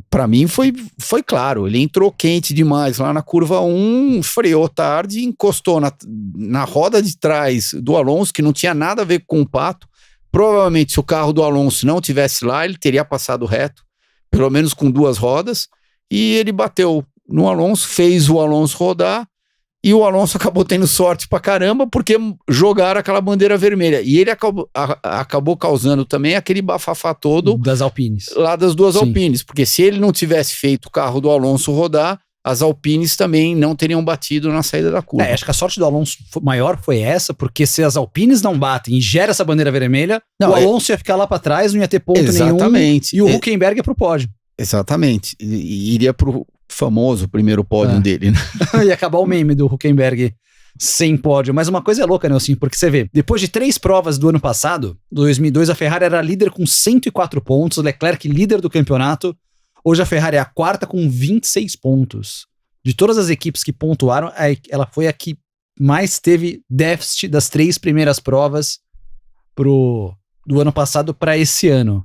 Speaker 2: para mim foi claro, ele entrou quente demais lá na curva 1, freou tarde, encostou na roda de trás do Alonso, que não tinha nada a ver com o Pato. Provavelmente, se o carro do Alonso não tivesse lá, ele teria passado reto, pelo menos com 2 rodas, e ele bateu no Alonso, fez o Alonso rodar, e o Alonso acabou tendo sorte pra caramba, porque jogaram aquela bandeira vermelha. E ele acabou causando também aquele bafafá todo
Speaker 1: das Alpines.
Speaker 2: Lá das 2 Alpines, porque se ele não tivesse feito o carro do Alonso rodar, as Alpines também não teriam batido na saída da curva.
Speaker 1: Acho que a sorte do Alonso maior foi essa, porque se as Alpines não batem e gera essa bandeira vermelha, o Alonso ia ficar lá pra trás, não ia ter ponto nenhum. E o Hülkenberg ia pro pódio.
Speaker 2: Exatamente. E iria pro famoso primeiro pódio dele, né?
Speaker 1: Ia acabar o meme do Hülkenberg sem pódio. Mas uma coisa é louca, né, assim, porque você vê, depois de 3 provas do ano passado, 2002, a Ferrari era líder com 104 pontos, Leclerc líder do campeonato. Hoje a Ferrari é a 4ª com 26 pontos. De todas as equipes que pontuaram, ela foi a que mais teve déficit das 3 primeiras provas do ano passado para esse ano.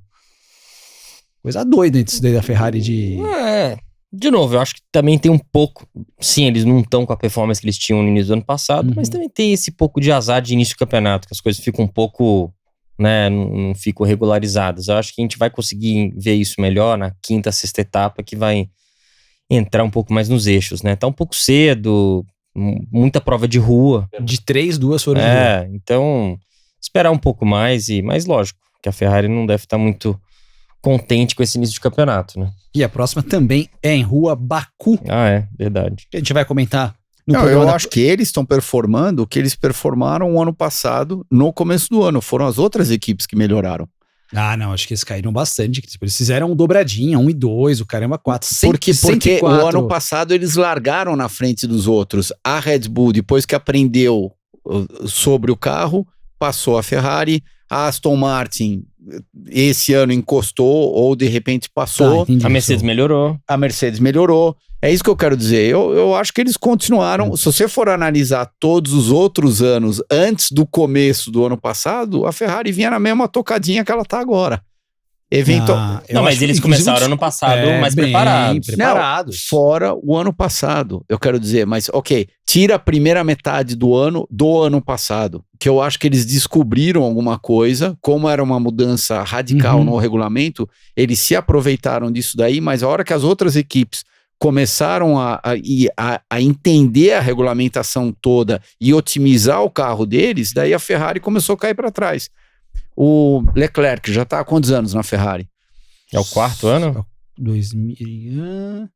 Speaker 1: Coisa doida isso daí da Ferrari
Speaker 3: De novo, eu acho que também tem um pouco... Sim, eles não estão com a performance que eles tinham no início do ano passado, mas também tem esse pouco de azar de início do campeonato, que as coisas ficam um pouco... né, não ficam regularizadas. Eu acho que a gente vai conseguir ver isso melhor na 5ª, 6ª etapa, que vai entrar um pouco mais nos eixos, né? Tá um pouco cedo, muita prova de rua.
Speaker 1: De 3, 2 foram de rua.
Speaker 3: Então, esperar um pouco mais, mas lógico, que a Ferrari não deve estar muito contente com esse início de campeonato, né?
Speaker 1: E a próxima também é em rua, Baku.
Speaker 3: Verdade.
Speaker 1: A gente vai comentar
Speaker 2: eu acho que eles estão performando o que eles performaram o ano passado, no começo do ano. Foram as outras equipes que melhoraram.
Speaker 1: Não, acho que eles caíram bastante. Eles fizeram dobradinha, 1 e 2, o caramba, 4.
Speaker 2: Porque o ano passado eles largaram na frente dos outros. A Red Bull, depois que aprendeu sobre o carro, passou a Ferrari. A Aston Martin, esse ano encostou ou de repente passou.
Speaker 3: A Mercedes melhorou.
Speaker 2: A Mercedes melhorou. É isso que eu quero dizer. Eu acho que eles continuaram. Se você for analisar todos os outros anos antes do começo do ano passado, a Ferrari vinha na mesma tocadinha que ela tá agora.
Speaker 3: Mas eles começaram ano passado mais preparados.
Speaker 2: Não, fora o ano passado, eu quero dizer. Mas, tira a primeira metade do ano passado, que eu acho que eles descobriram alguma coisa, como era uma mudança radical no regulamento, eles se aproveitaram disso daí, mas a hora que as outras equipes começaram a entender a regulamentação toda e otimizar o carro deles, daí a Ferrari começou a cair para trás. O Leclerc já tá há quantos anos na Ferrari?
Speaker 3: É o 4º ano?
Speaker 1: 2000...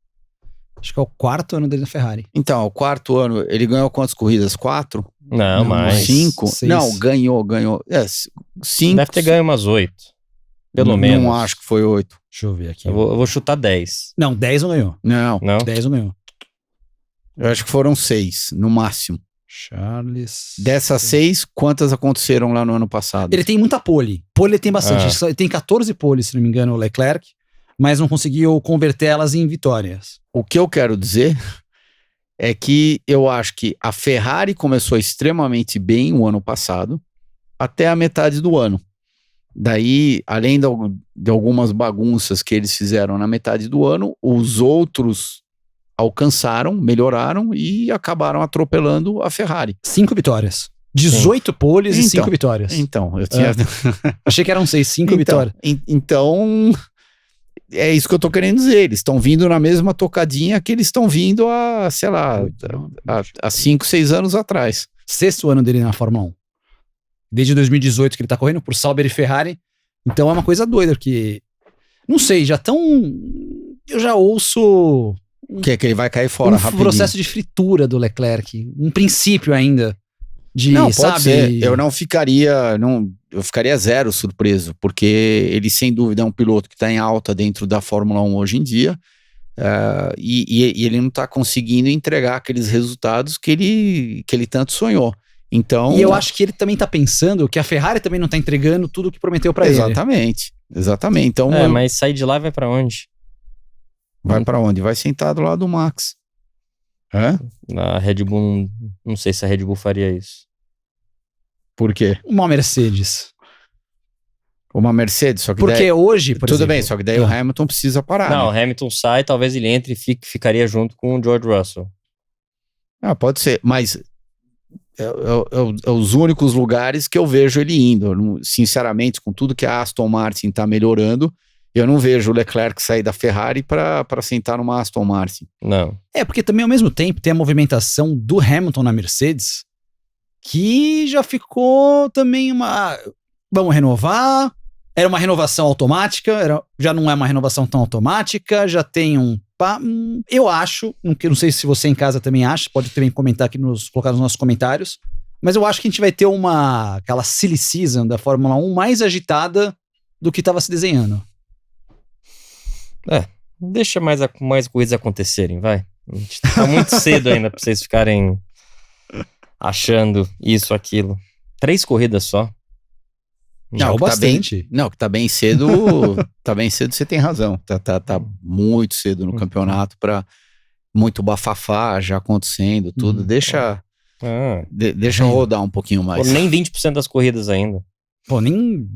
Speaker 1: Acho que é o 4º ano dele na Ferrari.
Speaker 2: Então, o 4º ano, ele ganhou quantas corridas? 4?
Speaker 3: Não, mais.
Speaker 2: 5?
Speaker 1: 6.
Speaker 2: Não, ganhou. 5.
Speaker 3: Deve ter ganho umas 8. Pelo menos.
Speaker 2: Não acho que foi 8.
Speaker 1: Deixa eu ver aqui.
Speaker 3: Eu vou chutar 10.
Speaker 1: Não, 10 não ganhou.
Speaker 2: Não.
Speaker 1: 10 não ganhou.
Speaker 2: Eu acho que foram 6, no máximo.
Speaker 1: Charles...
Speaker 2: Dessas 6, quantas aconteceram lá no ano passado?
Speaker 1: Ele tem muita pole. Pole ele tem bastante. Ele tem 14 poles, se não me engano, o Leclerc, mas não conseguiu converter elas em vitórias.
Speaker 2: O que eu quero dizer é que eu acho que a Ferrari começou extremamente bem o ano passado, até a metade do ano. Daí, além de algumas bagunças que eles fizeram na metade do ano, os outros alcançaram, melhoraram e acabaram atropelando a Ferrari.
Speaker 1: 5 vitórias. 18 poles e 5 vitórias.
Speaker 2: Então, eu tinha...
Speaker 1: Achei que eram 6, 5 vitórias.
Speaker 2: Então, é isso que eu tô querendo dizer. Eles estão vindo na mesma tocadinha que eles estão vindo há, sei lá, há 5, 6 anos atrás.
Speaker 1: 6º ano dele na Fórmula 1. Desde 2018 que ele tá correndo por Sauber e Ferrari. Então é uma coisa doida, porque... Não sei, eu já ouço
Speaker 2: Que ele vai cair fora rapidinho.
Speaker 1: processo de fritura do Leclerc, um princípio ainda de,
Speaker 2: Não, pode
Speaker 1: sabe?
Speaker 2: ser. Eu não ficaria, eu ficaria zero surpreso, porque ele sem dúvida é um piloto que está em alta dentro da Fórmula 1 hoje em dia, e ele não está conseguindo entregar aqueles resultados que ele tanto sonhou. Então,
Speaker 1: E eu acho que ele também tá pensando que a Ferrari também não tá entregando tudo o que prometeu pra ele.
Speaker 2: Exatamente. Então,
Speaker 3: Mas sair de lá vai pra onde?
Speaker 2: vai para onde? Vai sentar do lado do Max. Hã?
Speaker 3: A Red Bull, não sei se a Red Bull faria isso.
Speaker 2: Por quê?
Speaker 1: Uma Mercedes.
Speaker 2: Uma Mercedes, só que
Speaker 1: Porque
Speaker 2: daí,
Speaker 1: hoje, por
Speaker 2: tudo
Speaker 1: exemplo...
Speaker 2: bem, só que daí o Hamilton precisa parar.
Speaker 3: Não, o
Speaker 2: né?
Speaker 3: Hamilton sai, talvez ele entre e ficaria junto com o George Russell.
Speaker 2: Pode ser, mas é os únicos lugares que eu vejo ele indo. Sinceramente, com tudo que a Aston Martin tá melhorando, eu não vejo o Leclerc sair da Ferrari para sentar numa Aston Martin.
Speaker 3: Não.
Speaker 1: Porque também ao mesmo tempo tem a movimentação do Hamilton na Mercedes, que já ficou também vamos renovar. Era uma renovação automática, já não é uma renovação tão automática, já tem eu acho, não sei se você em casa também acha, pode também comentar aqui, colocar nos nossos comentários, mas eu acho que a gente vai ter aquela silly season da Fórmula 1 mais agitada do que estava se desenhando.
Speaker 3: Deixa mais coisas acontecerem, vai. A gente tá muito cedo ainda pra vocês ficarem achando isso, aquilo. 3 corridas só.
Speaker 1: Não, bastante.
Speaker 2: Que tá bem cedo, você tem razão. Tá muito cedo no campeonato para muito bafafá já acontecendo, tudo. Deixa rodar um pouquinho mais.
Speaker 3: Nem 20% das corridas ainda.
Speaker 1: Pô, nem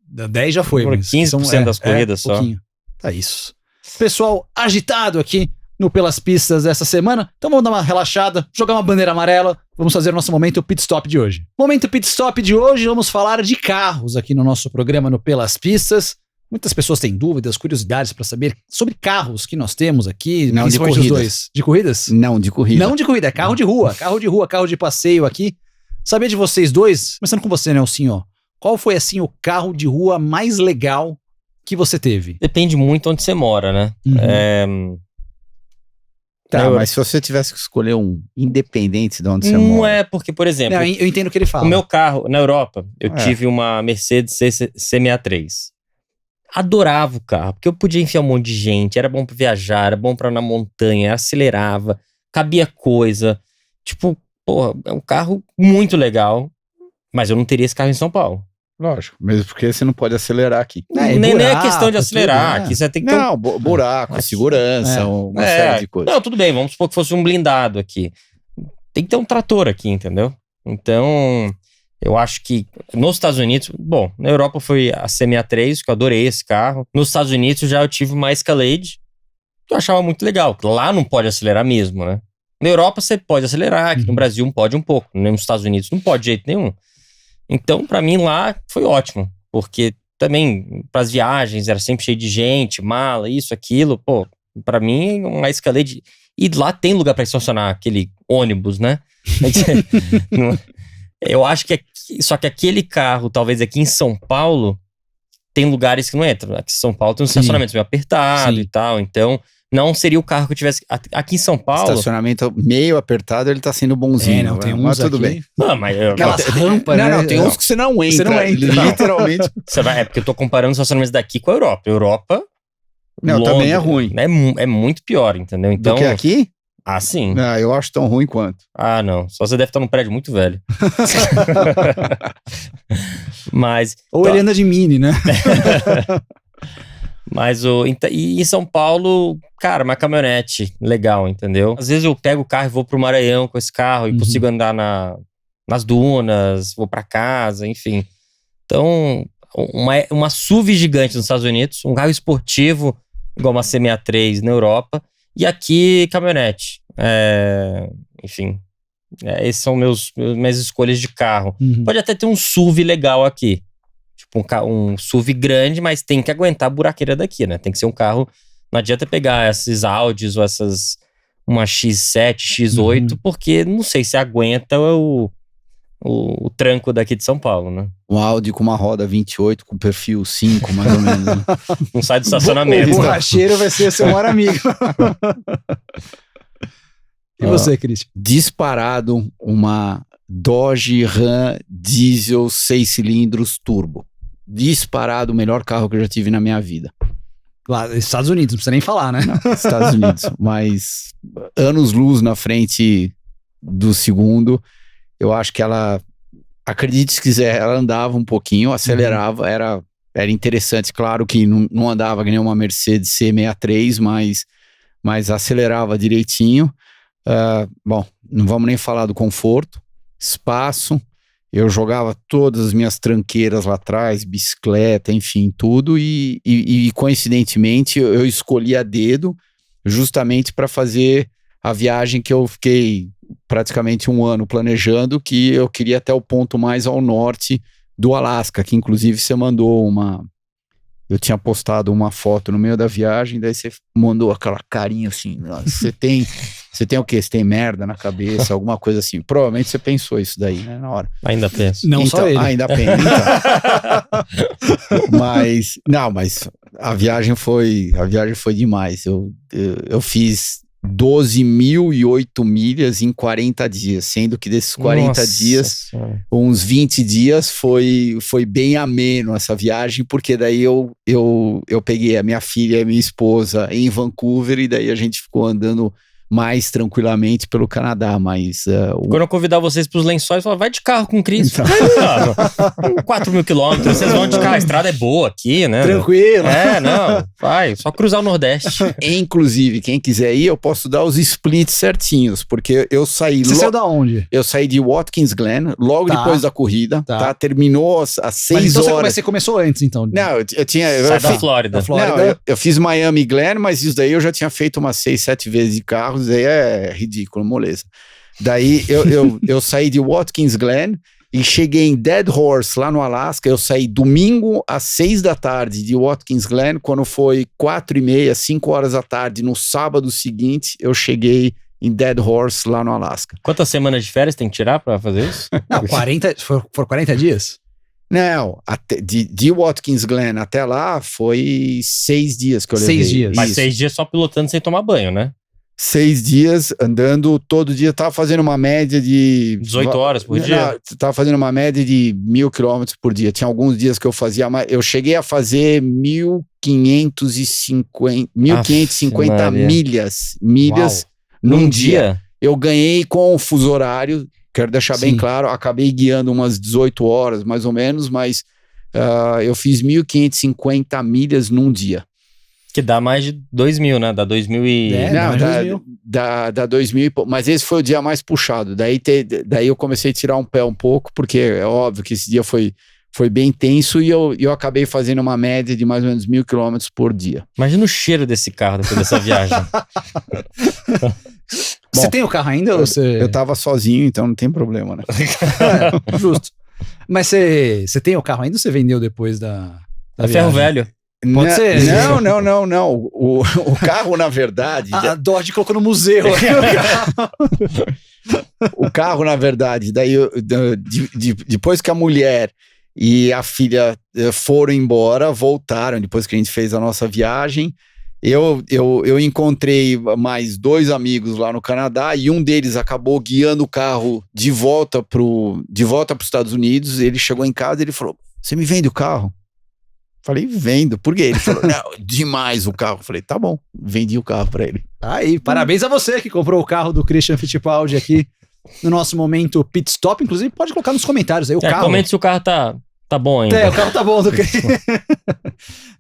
Speaker 1: 10 já foi.
Speaker 3: 15% das corridas só.
Speaker 1: Pouquinho. Tá isso. Pessoal agitado aqui no Pelas Pistas essa semana. Então vamos dar uma relaxada, jogar uma bandeira amarela. Vamos fazer o nosso Momento Pit Stop de hoje. Momento Pit Stop de hoje, vamos falar de carros aqui no nosso programa no Pelas Pistas. Muitas pessoas têm dúvidas, curiosidades para saber sobre carros que nós temos aqui.
Speaker 2: Não de
Speaker 1: corridas.
Speaker 2: corridas.
Speaker 1: Os dois. De corridas?
Speaker 2: Não de corrida.
Speaker 1: Não de corrida, é carro de rua. Carro de passeio aqui. Saber de vocês dois, começando com você, Nelson, ó. Qual foi, assim, o carro de rua mais legal que você teve?
Speaker 3: Depende muito onde você mora, né?
Speaker 2: Tá, mas se você tivesse que escolher um independente de onde você
Speaker 3: Não
Speaker 2: mora.
Speaker 3: é porque, por exemplo...
Speaker 1: Não, eu entendo o que ele fala.
Speaker 3: O meu carro, na Europa, eu tive uma Mercedes C63. Adorava o carro, porque eu podia enfiar um monte de gente, era bom pra viajar, era bom pra ir na montanha, acelerava, cabia coisa. Tipo, porra, é um carro muito legal, mas eu não teria esse carro em São Paulo.
Speaker 2: Lógico, mesmo porque você não pode acelerar aqui.
Speaker 3: Nem é questão de acelerar, aqui você tem que ter
Speaker 2: buraco, segurança, uma série de coisas.
Speaker 3: Não, tudo bem, vamos supor que fosse um blindado aqui. Tem que ter um trator aqui, entendeu? Então, eu acho que nos Estados Unidos, bom, na Europa foi a C63, que eu adorei esse carro. Nos Estados Unidos já eu tive uma Escalade, que eu achava muito legal, que lá não pode acelerar mesmo, né? Na Europa você pode acelerar, aqui no Brasil pode um pouco, nos Estados Unidos não pode de jeito nenhum. Então, pra mim, lá foi ótimo, porque também, pras viagens, era sempre cheio de gente, mala, isso, aquilo, pô, pra mim, uma Escalade... E lá tem lugar pra estacionar aquele ônibus, né? Eu acho que... Só que aquele carro, talvez aqui em São Paulo, tem lugares que não entram. Aqui em São Paulo tem um estacionamento meio apertado e tal, então... Não seria o carro que eu tivesse... Aqui em São Paulo...
Speaker 2: Estacionamento meio apertado, ele tá sendo bonzinho.
Speaker 1: Não, tem uns
Speaker 2: mas tudo
Speaker 1: aqui.
Speaker 2: bem.
Speaker 3: Não, mas...
Speaker 1: Aquelas rampas, né?
Speaker 2: Não, tem uns que você não entra.
Speaker 1: Você não entra.
Speaker 2: Literalmente.
Speaker 3: É porque eu tô comparando os estacionamentos daqui com a Europa. Europa...
Speaker 2: Não,
Speaker 3: Londres,
Speaker 2: também é ruim.
Speaker 3: É muito pior, entendeu? Então,
Speaker 2: do que aqui?
Speaker 3: Ah, sim.
Speaker 2: Não, eu acho tão ruim quanto.
Speaker 3: Ah, não. Só você deve estar num prédio muito velho. Mas...
Speaker 1: Ou ele anda de Mini, né?
Speaker 3: Mas e em São Paulo, cara, uma caminhonete legal, entendeu? Às vezes eu pego o carro e vou pro Maranhão com esse carro e consigo andar nas dunas, vou pra casa, enfim. Então, uma SUV gigante nos Estados Unidos, um carro esportivo igual uma C63 na Europa, e aqui caminhonete. Enfim, esses são minhas escolhas de carro. Pode até ter um SUV legal aqui. Tipo um SUV grande, mas tem que aguentar a buraqueira daqui, né? Tem que ser um carro... Não adianta pegar esses Audis ou uma X7, X8, porque não sei se aguenta o tranco daqui de São Paulo, né?
Speaker 2: Um Audi com uma roda 28, com perfil 5, mais ou menos. Né?
Speaker 3: Não sai do estacionamento.
Speaker 1: O borracheiro vai ser seu maior amigo. E você, Christian?
Speaker 2: Disparado uma Dodge Ram diesel 6 cilindros turbo. Disparado o melhor carro que eu já tive na minha vida.
Speaker 1: Lá, Estados Unidos, não precisa nem falar, né?
Speaker 2: Não, Estados Unidos. Mas anos-luz na frente do segundo. Eu acho que ela, acredite se quiser, ela andava um pouquinho, acelerava, era interessante. Claro que não andava que nem uma Mercedes C63, mas acelerava direitinho. Bom, não vamos nem falar do conforto, espaço. Eu jogava todas as minhas tranqueiras lá atrás, bicicleta, enfim, tudo. E coincidentemente, eu escolhi a dedo justamente para fazer a viagem que eu fiquei praticamente um ano planejando, que eu queria até o ponto mais ao norte do Alasca, que inclusive você mandou eu tinha postado uma foto no meio da viagem, daí você mandou aquela carinha assim, você tem o quê? Você tem merda na cabeça, alguma coisa assim. Provavelmente você pensou isso daí, né, na hora.
Speaker 3: Ainda penso.
Speaker 1: Não
Speaker 2: então,
Speaker 1: só ele.
Speaker 2: Ainda penso, então. mas a viagem foi demais. Eu fiz 12.008 milhas em 40 dias, sendo que desses 40 dias, uns 20 dias foi bem ameno essa viagem, porque daí eu peguei a minha filha e a minha esposa em Vancouver e daí a gente ficou andando mais tranquilamente pelo Canadá, mas...
Speaker 3: Quando eu convidar vocês pros Lençóis, eu falo, vai de carro com o Cris. Então. 4.000 quilômetros, vocês vão de carro, a estrada é boa aqui, né?
Speaker 1: Tranquilo.
Speaker 3: Não, vai, só cruzar o Nordeste.
Speaker 2: Inclusive, quem quiser ir, eu posso dar os splits certinhos, porque eu saí...
Speaker 1: Você saiu da onde?
Speaker 2: Eu saí de Watkins Glen, logo depois da corrida, tá? Terminou às 6
Speaker 1: então
Speaker 2: horas.
Speaker 1: Você começou antes, então?
Speaker 2: Não, eu tinha...
Speaker 3: Sai da Flórida.
Speaker 2: Não, eu fiz Miami Glen, mas isso daí eu já tinha feito umas 6, 7 vezes de carro, isso daí é ridículo, moleza. Daí eu saí de Watkins Glen e cheguei em Dead Horse, lá no Alasca. Eu saí domingo às 6 da tarde de Watkins Glen, quando foi 4:30, 5 horas da tarde, no sábado seguinte, eu cheguei em Dead Horse, lá no Alasca.
Speaker 3: Quantas semanas de férias tem que tirar pra fazer isso?
Speaker 1: Não, foram 40 dias?
Speaker 2: Não, de Watkins Glen até lá foi 6 dias que eu levei.
Speaker 1: 6 dias.
Speaker 3: Mas 6 dias só pilotando sem tomar banho, né?
Speaker 2: 6 dias andando todo dia, tava fazendo uma média de...
Speaker 3: 18 horas por dia?
Speaker 2: Não, tava fazendo uma média de 1.000 quilômetros por dia. Tinha alguns dias que eu fazia mais. Eu cheguei a fazer 1.550 milhas num dia. Eu ganhei com o fuso horário, quero deixar bem claro, acabei guiando umas 18 horas mais ou menos, mas eu fiz 1.550 milhas num dia.
Speaker 3: Que dá mais de 2.000, né? Dá 2.000 e...
Speaker 2: Dá 2.000 e pouco. Mas esse foi o dia mais puxado. Daí eu comecei a tirar um pé um pouco, porque é óbvio que esse dia foi bem tenso e eu acabei fazendo uma média de mais ou menos 1.000 quilômetros por dia.
Speaker 3: Imagina o cheiro desse carro depois dessa viagem.
Speaker 1: Você tem o carro ainda? Ou você...
Speaker 2: Eu tava sozinho, então não tem problema, né?
Speaker 1: Justo. Mas você tem o carro ainda ou você vendeu depois da
Speaker 3: viagem? Ferro velho.
Speaker 1: Pode ser.
Speaker 2: Não. O carro, na verdade...
Speaker 1: A Dodge colocou no museu.
Speaker 2: O carro, na verdade, daí depois que a mulher e a filha foram embora, voltaram, depois que a gente fez a nossa viagem, eu encontrei mais 2 amigos lá no Canadá e um deles acabou guiando o carro de volta para os Estados Unidos. Ele chegou em casa e ele falou, você me vende o carro? Falei, vendo. Por quê? Ele falou, não, demais o carro. Falei, tá bom. Vendi o carro pra ele.
Speaker 1: Aí, parabéns a você que comprou o carro do Christian Fittipaldi aqui no nosso momento pit stop. Inclusive, pode colocar nos comentários aí o carro.
Speaker 3: Comente se o carro tá bom ainda.
Speaker 1: O carro tá bom do Christian.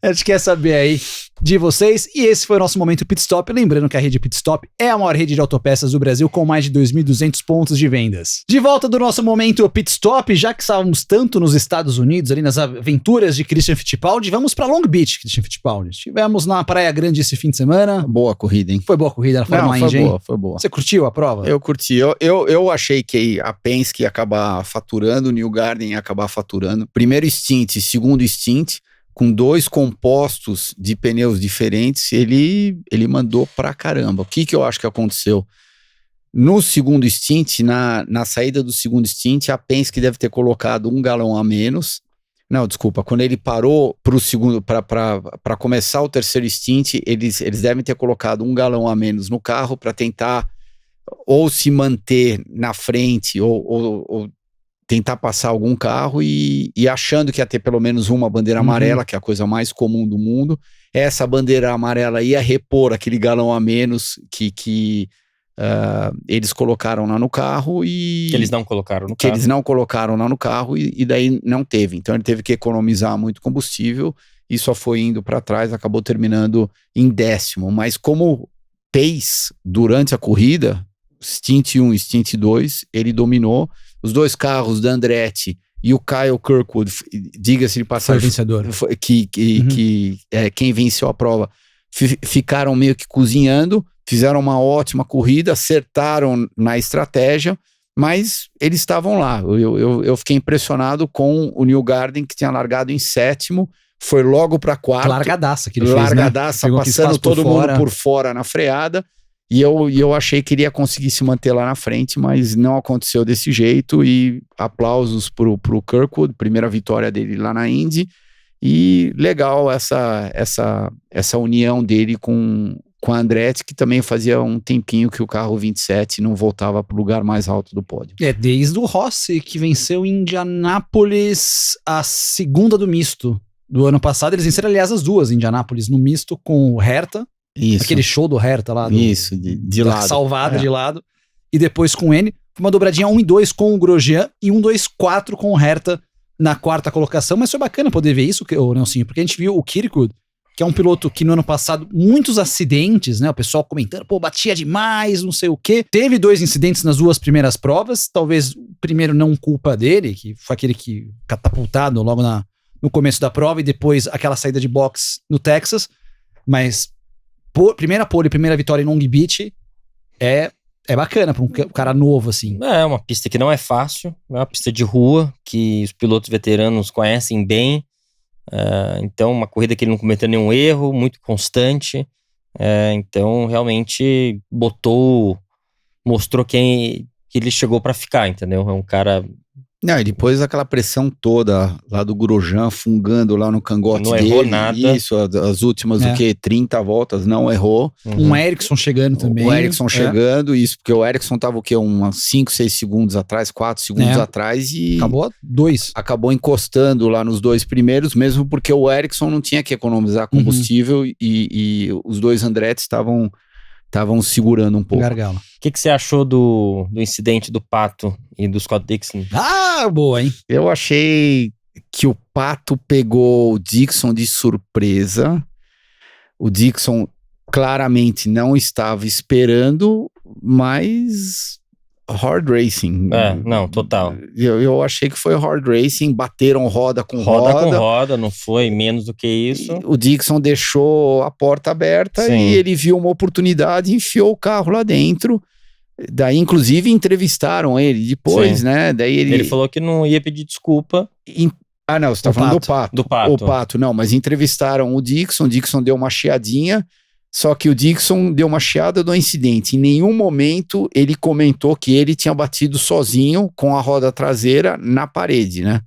Speaker 1: A gente quer saber aí de vocês. E esse foi o nosso momento pit stop. Lembrando que a rede Pit Stop é a maior rede de autopeças do Brasil, com mais de 2.200 pontos de vendas. De volta do nosso momento pit stop, já que estávamos tanto nos Estados Unidos, ali nas aventuras de Christian Fittipaldi, vamos para Long Beach, Christian Fittipaldi. Estivemos na Praia Grande esse fim de semana.
Speaker 2: Boa corrida, hein?
Speaker 1: Foi boa a corrida na Fórmula Indy, hein?
Speaker 2: Foi boa.
Speaker 1: Você curtiu a prova?
Speaker 2: Eu curti. Eu achei que a Penske ia acabar faturando, o New Garden ia acabar faturando. Primeiro stint, segundo stint, com 2 compostos de pneus diferentes, ele mandou pra caramba. O que eu acho que aconteceu? No segundo stint, na saída do segundo stint, a Penske deve ter colocado 1 galão a menos. Não, desculpa, quando ele parou para o segundo, para começar o terceiro stint, eles devem ter colocado 1 galão a menos no carro para tentar ou se manter na frente ou tentar passar algum carro e achando que ia ter pelo menos uma bandeira amarela, que é a coisa mais comum do mundo. Essa bandeira amarela ia repor aquele galão a menos que eles colocaram lá no carro e...
Speaker 3: Que eles não colocaram no
Speaker 2: carro. Que eles não colocaram lá no carro e daí não teve. Então ele teve que economizar muito combustível e só foi indo para trás, acabou terminando em 10º. Mas como pace durante a corrida, stint 1 e stint 2, ele dominou. Os 2 carros da Andretti e o Kyle Kirkwood, diga-se de passagem,
Speaker 1: foi vencedor.
Speaker 2: Quem venceu a prova, ficaram meio que cozinhando, fizeram uma ótima corrida, acertaram na estratégia, mas eles estavam lá. Eu fiquei impressionado com o Newgarden, que tinha largado em 7º, foi logo para 4º.
Speaker 1: Largadaça que ele
Speaker 2: largadaça,
Speaker 1: fez, né?
Speaker 2: Passando todo mundo por fora na freada. E eu achei que ele ia conseguir se manter lá na frente, mas não aconteceu desse jeito. E aplausos pro Kirkwood, primeira vitória dele lá na Indy. E legal essa união dele com a Andretti, que também fazia um tempinho que o carro 27 não voltava para o lugar mais alto do pódio.
Speaker 1: Desde o Rossi, que venceu em Indianápolis a segunda do misto do ano passado. Eles venceram, aliás, as duas em Indianápolis, no misto com o Herta.
Speaker 2: Isso.
Speaker 1: Aquele show do Herta lá.
Speaker 2: De lado.
Speaker 1: Salvada de lado. E depois com o N. Uma dobradinha 1 e 2 com o Grosjean e 1-2-4 com o Herta na 4ª colocação. Mas foi bacana poder ver isso, Nelsinho, porque a gente viu o Kirkwood, que é um piloto que no ano passado, muitos acidentes, né? O pessoal comentando, batia demais, não sei o quê. Teve 2 incidentes nas 2 primeiras provas. Talvez o primeiro não culpa dele, que foi aquele que catapultado logo no começo da prova e depois aquela saída de box no Texas. Mas... primeira vitória em Long Beach é bacana para um cara novo, assim.
Speaker 3: É uma pista que não é fácil, é uma pista de rua, que os pilotos veteranos conhecem bem, então uma corrida que ele não cometeu nenhum erro, muito constante, então realmente mostrou que ele chegou para ficar, entendeu? É um cara...
Speaker 2: Não, e depois aquela pressão toda lá do Grosjean fungando lá no cangote dele.
Speaker 3: Não errou nada.
Speaker 2: Isso, as últimas, 30 voltas, não errou.
Speaker 1: Um Ericsson chegando também.
Speaker 2: O Ericsson chegando, isso, porque o Ericsson tava uns 5, 6 segundos atrás, 4 segundos atrás e...
Speaker 1: Acabou 2.
Speaker 2: Acabou encostando lá nos 2 primeiros, mesmo porque o Ericsson não tinha que economizar combustível e os 2 Andretti estavam segurando um pouco.
Speaker 1: Gargalo.
Speaker 3: O que você achou do incidente do Pato e do Scott Dixon?
Speaker 1: Boa, hein?
Speaker 2: Eu achei que o Pato pegou o Dixon de surpresa. O Dixon claramente não estava esperando, mas hard racing.
Speaker 3: Não, total.
Speaker 2: Eu achei que foi hard racing, bateram roda com roda.
Speaker 3: Roda com roda, não foi menos do que isso.
Speaker 2: O Dixon deixou a porta aberta. Sim. E ele viu uma oportunidade e enfiou o carro lá dentro. Daí, inclusive, entrevistaram ele depois,
Speaker 3: Sim.
Speaker 2: né? Daí
Speaker 3: ele falou que não ia pedir desculpa.
Speaker 2: Não, você tá falando do Pato.
Speaker 3: Do Pato.
Speaker 2: O Pato, não, mas entrevistaram o Dixon deu uma chiadinha, só que o Dixon deu uma chiada do incidente. Em nenhum momento ele comentou que ele tinha batido sozinho com a roda traseira na parede, né?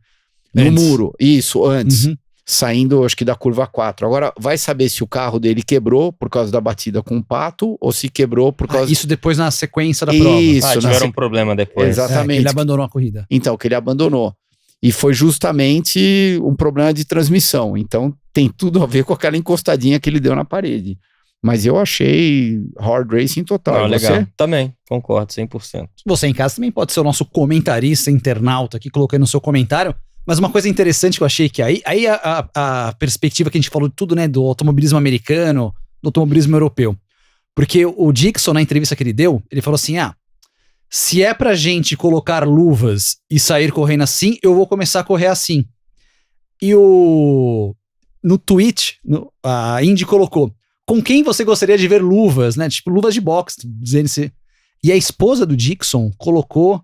Speaker 2: No muro. Isso, antes. Saindo, acho que da curva 4. Agora, vai saber se o carro dele quebrou por causa da batida com o Pato ou se quebrou por causa...
Speaker 1: Isso depois na sequência da prova.
Speaker 2: Isso.
Speaker 3: Tiveram um problema depois.
Speaker 2: Exatamente.
Speaker 1: Ele abandonou a corrida.
Speaker 2: Então, que ele abandonou. E foi justamente um problema de transmissão. Então, tem tudo a ver com aquela encostadinha que ele deu na parede. Mas eu achei hard racing total.
Speaker 3: Legal. Também, concordo, 100%.
Speaker 1: Você em casa também pode ser o nosso comentarista, internauta aqui, colocando no seu comentário. Mas uma coisa interessante que eu achei que aí a perspectiva que a gente falou de tudo, né, do automobilismo americano, do automobilismo europeu. Porque o Dixon, na entrevista que ele deu, ele falou assim, se é pra gente colocar luvas e sair correndo assim, eu vou começar a correr assim. E no tweet, a Indy colocou, com quem você gostaria de ver luvas, né, tipo luvas de boxe, dizendo-se. E a esposa do Dixon colocou,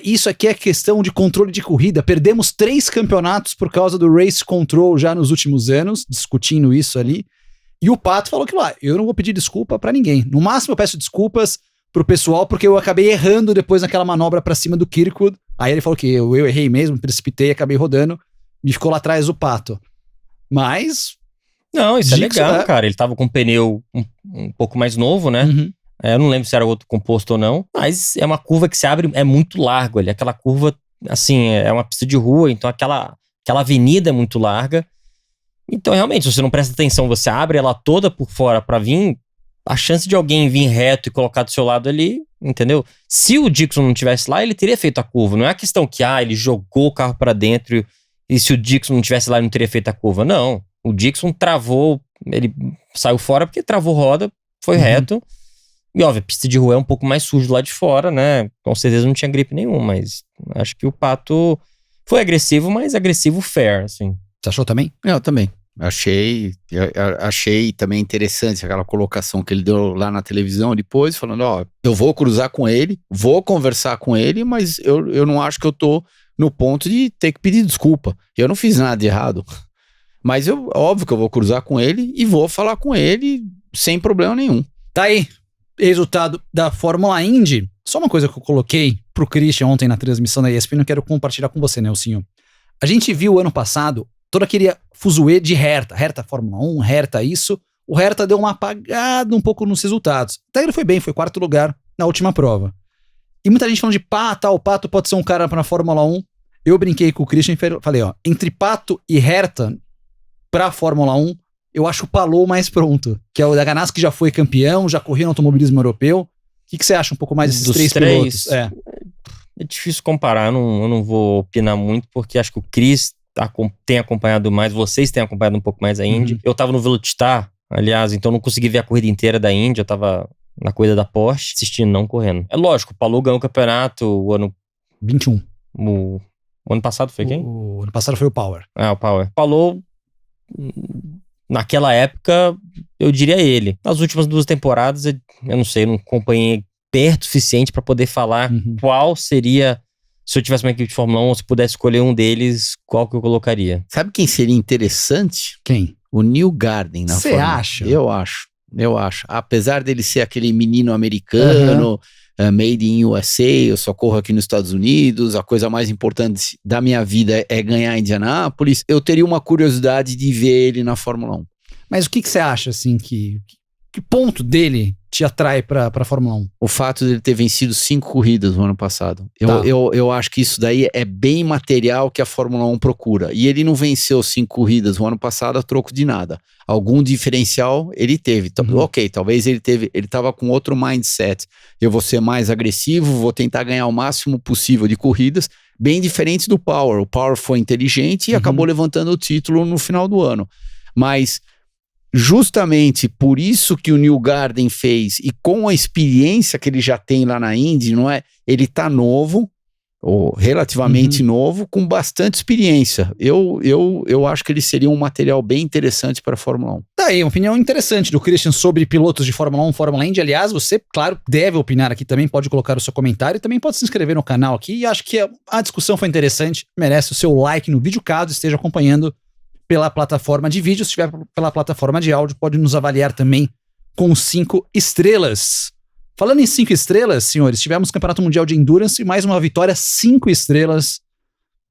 Speaker 1: isso aqui é questão de controle de corrida, perdemos 3 campeonatos por causa do race control já nos últimos anos, discutindo isso ali. E o Pato falou que lá, eu não vou pedir desculpa pra ninguém. No máximo eu peço desculpas pro pessoal, porque eu acabei errando depois naquela manobra pra cima do Kirkwood. Aí ele falou que eu errei mesmo, precipitei, acabei rodando e ficou lá atrás do Pato. Mas...
Speaker 3: Não, isso
Speaker 1: Dixon,
Speaker 3: é legal, cara. Ele tava com um pneu um pouco mais novo, né?
Speaker 1: Uhum.
Speaker 3: Eu não lembro se era outro composto ou não, mas é uma curva que se abre, é muito largo ali. Aquela curva, assim, é uma pista de rua, então aquela avenida é muito larga. Então, realmente, se você não presta atenção, você abre ela toda por fora pra vir, a chance de alguém vir reto e colocar do seu lado ali, entendeu? Se o Dixon não tivesse lá, ele teria feito a curva. Não é a questão que, ele jogou o carro pra dentro e se o Dixon não tivesse lá, ele não teria feito a curva. Não. O Dixon travou, ele saiu fora porque travou roda, foi reto. E óbvio, a pista de rua é um pouco mais suja lá de fora, né? Com certeza não tinha gripe nenhum, mas acho que o Pato foi agressivo, mas agressivo fair, assim.
Speaker 1: Você achou também?
Speaker 2: Eu também. Achei também interessante aquela colocação que ele deu lá na televisão depois, falando, eu vou cruzar com ele, vou conversar com ele, mas eu não acho que eu tô no ponto de ter que pedir desculpa. Eu não fiz nada de errado. Mas óbvio que eu vou cruzar com ele e vou falar com ele sem problema nenhum.
Speaker 1: Tá aí, resultado da Fórmula Indy. Só uma coisa que eu coloquei pro Christian ontem na transmissão da ESPN, eu quero compartilhar com você, Nelsinho. A gente viu ano passado todo aquele fuzuê de Hertha Fórmula 1, Hertha isso. O Hertha deu uma apagada um pouco nos resultados. Até ele foi bem, foi 4º lugar na última prova. E muita gente falando de o Pato pode ser um cara pra Fórmula 1. Eu brinquei com o Christian e falei, entre Pato e Hertha pra Fórmula 1, eu acho o Palou mais pronto. Que é o da Ganassi, que já foi campeão, já correu no automobilismo europeu. O que você acha um pouco mais desses três pilotos?
Speaker 3: É difícil comparar, eu não vou opinar muito, porque acho que o Chris tem acompanhado mais, vocês têm acompanhado um pouco mais a Indy. Eu tava no Velocitar, aliás, então não consegui ver a corrida inteira da Indy, eu tava na corrida da Porsche, assistindo, não correndo. É lógico, o Palou ganhou o campeonato o ano...
Speaker 1: 21.
Speaker 3: O ano passado foi quem?
Speaker 1: O ano passado foi o Power.
Speaker 3: O Power. Palou, naquela época, eu diria ele. Nas últimas 2 temporadas, eu não sei, eu não acompanhei perto o suficiente pra poder falar qual seria, se eu tivesse uma equipe de Fórmula 1, se pudesse escolher um deles, qual que eu colocaria.
Speaker 2: Sabe quem seria interessante?
Speaker 1: Quem?
Speaker 2: O Neil Garden na Fórmula 1.
Speaker 1: Você acha?
Speaker 2: Eu acho. Apesar dele ser aquele menino americano, made in USA, eu só corro aqui nos Estados Unidos, a coisa mais importante da minha vida é ganhar em Indianápolis, eu teria uma curiosidade de ver ele na Fórmula 1.
Speaker 1: Mas o que você acha, assim, que ponto dele te atrai pra Fórmula 1?
Speaker 2: O fato de ele ter vencido 5 corridas no ano passado. Eu acho que isso daí é bem material que a Fórmula 1 procura. E ele não venceu 5 corridas no ano passado a troco de nada. Algum diferencial ele teve. Ok, talvez ele tava com outro mindset. Eu vou ser mais agressivo, vou tentar ganhar o máximo possível de corridas, bem diferente do Power. O Power foi inteligente e acabou levantando o título no final do ano. Mas justamente por isso que o Neil Garden fez, e com a experiência que ele já tem lá na Indy, não é? Ele tá novo, ou relativamente novo, com bastante experiência. Eu acho que ele seria um material bem interessante para a Fórmula 1.
Speaker 1: Tá aí, uma opinião interessante do Christian sobre pilotos de Fórmula 1, Fórmula Indy. Aliás, você, claro, deve opinar aqui também, pode colocar o seu comentário e também pode se inscrever no canal aqui. E acho que a discussão foi interessante, merece o seu like no vídeo, caso esteja acompanhando pela plataforma de vídeo. Se estiver pela plataforma de áudio, pode nos avaliar também com 5 estrelas. Falando em 5 estrelas, senhores, tivemos o Campeonato Mundial de Endurance e mais uma vitória 5 estrelas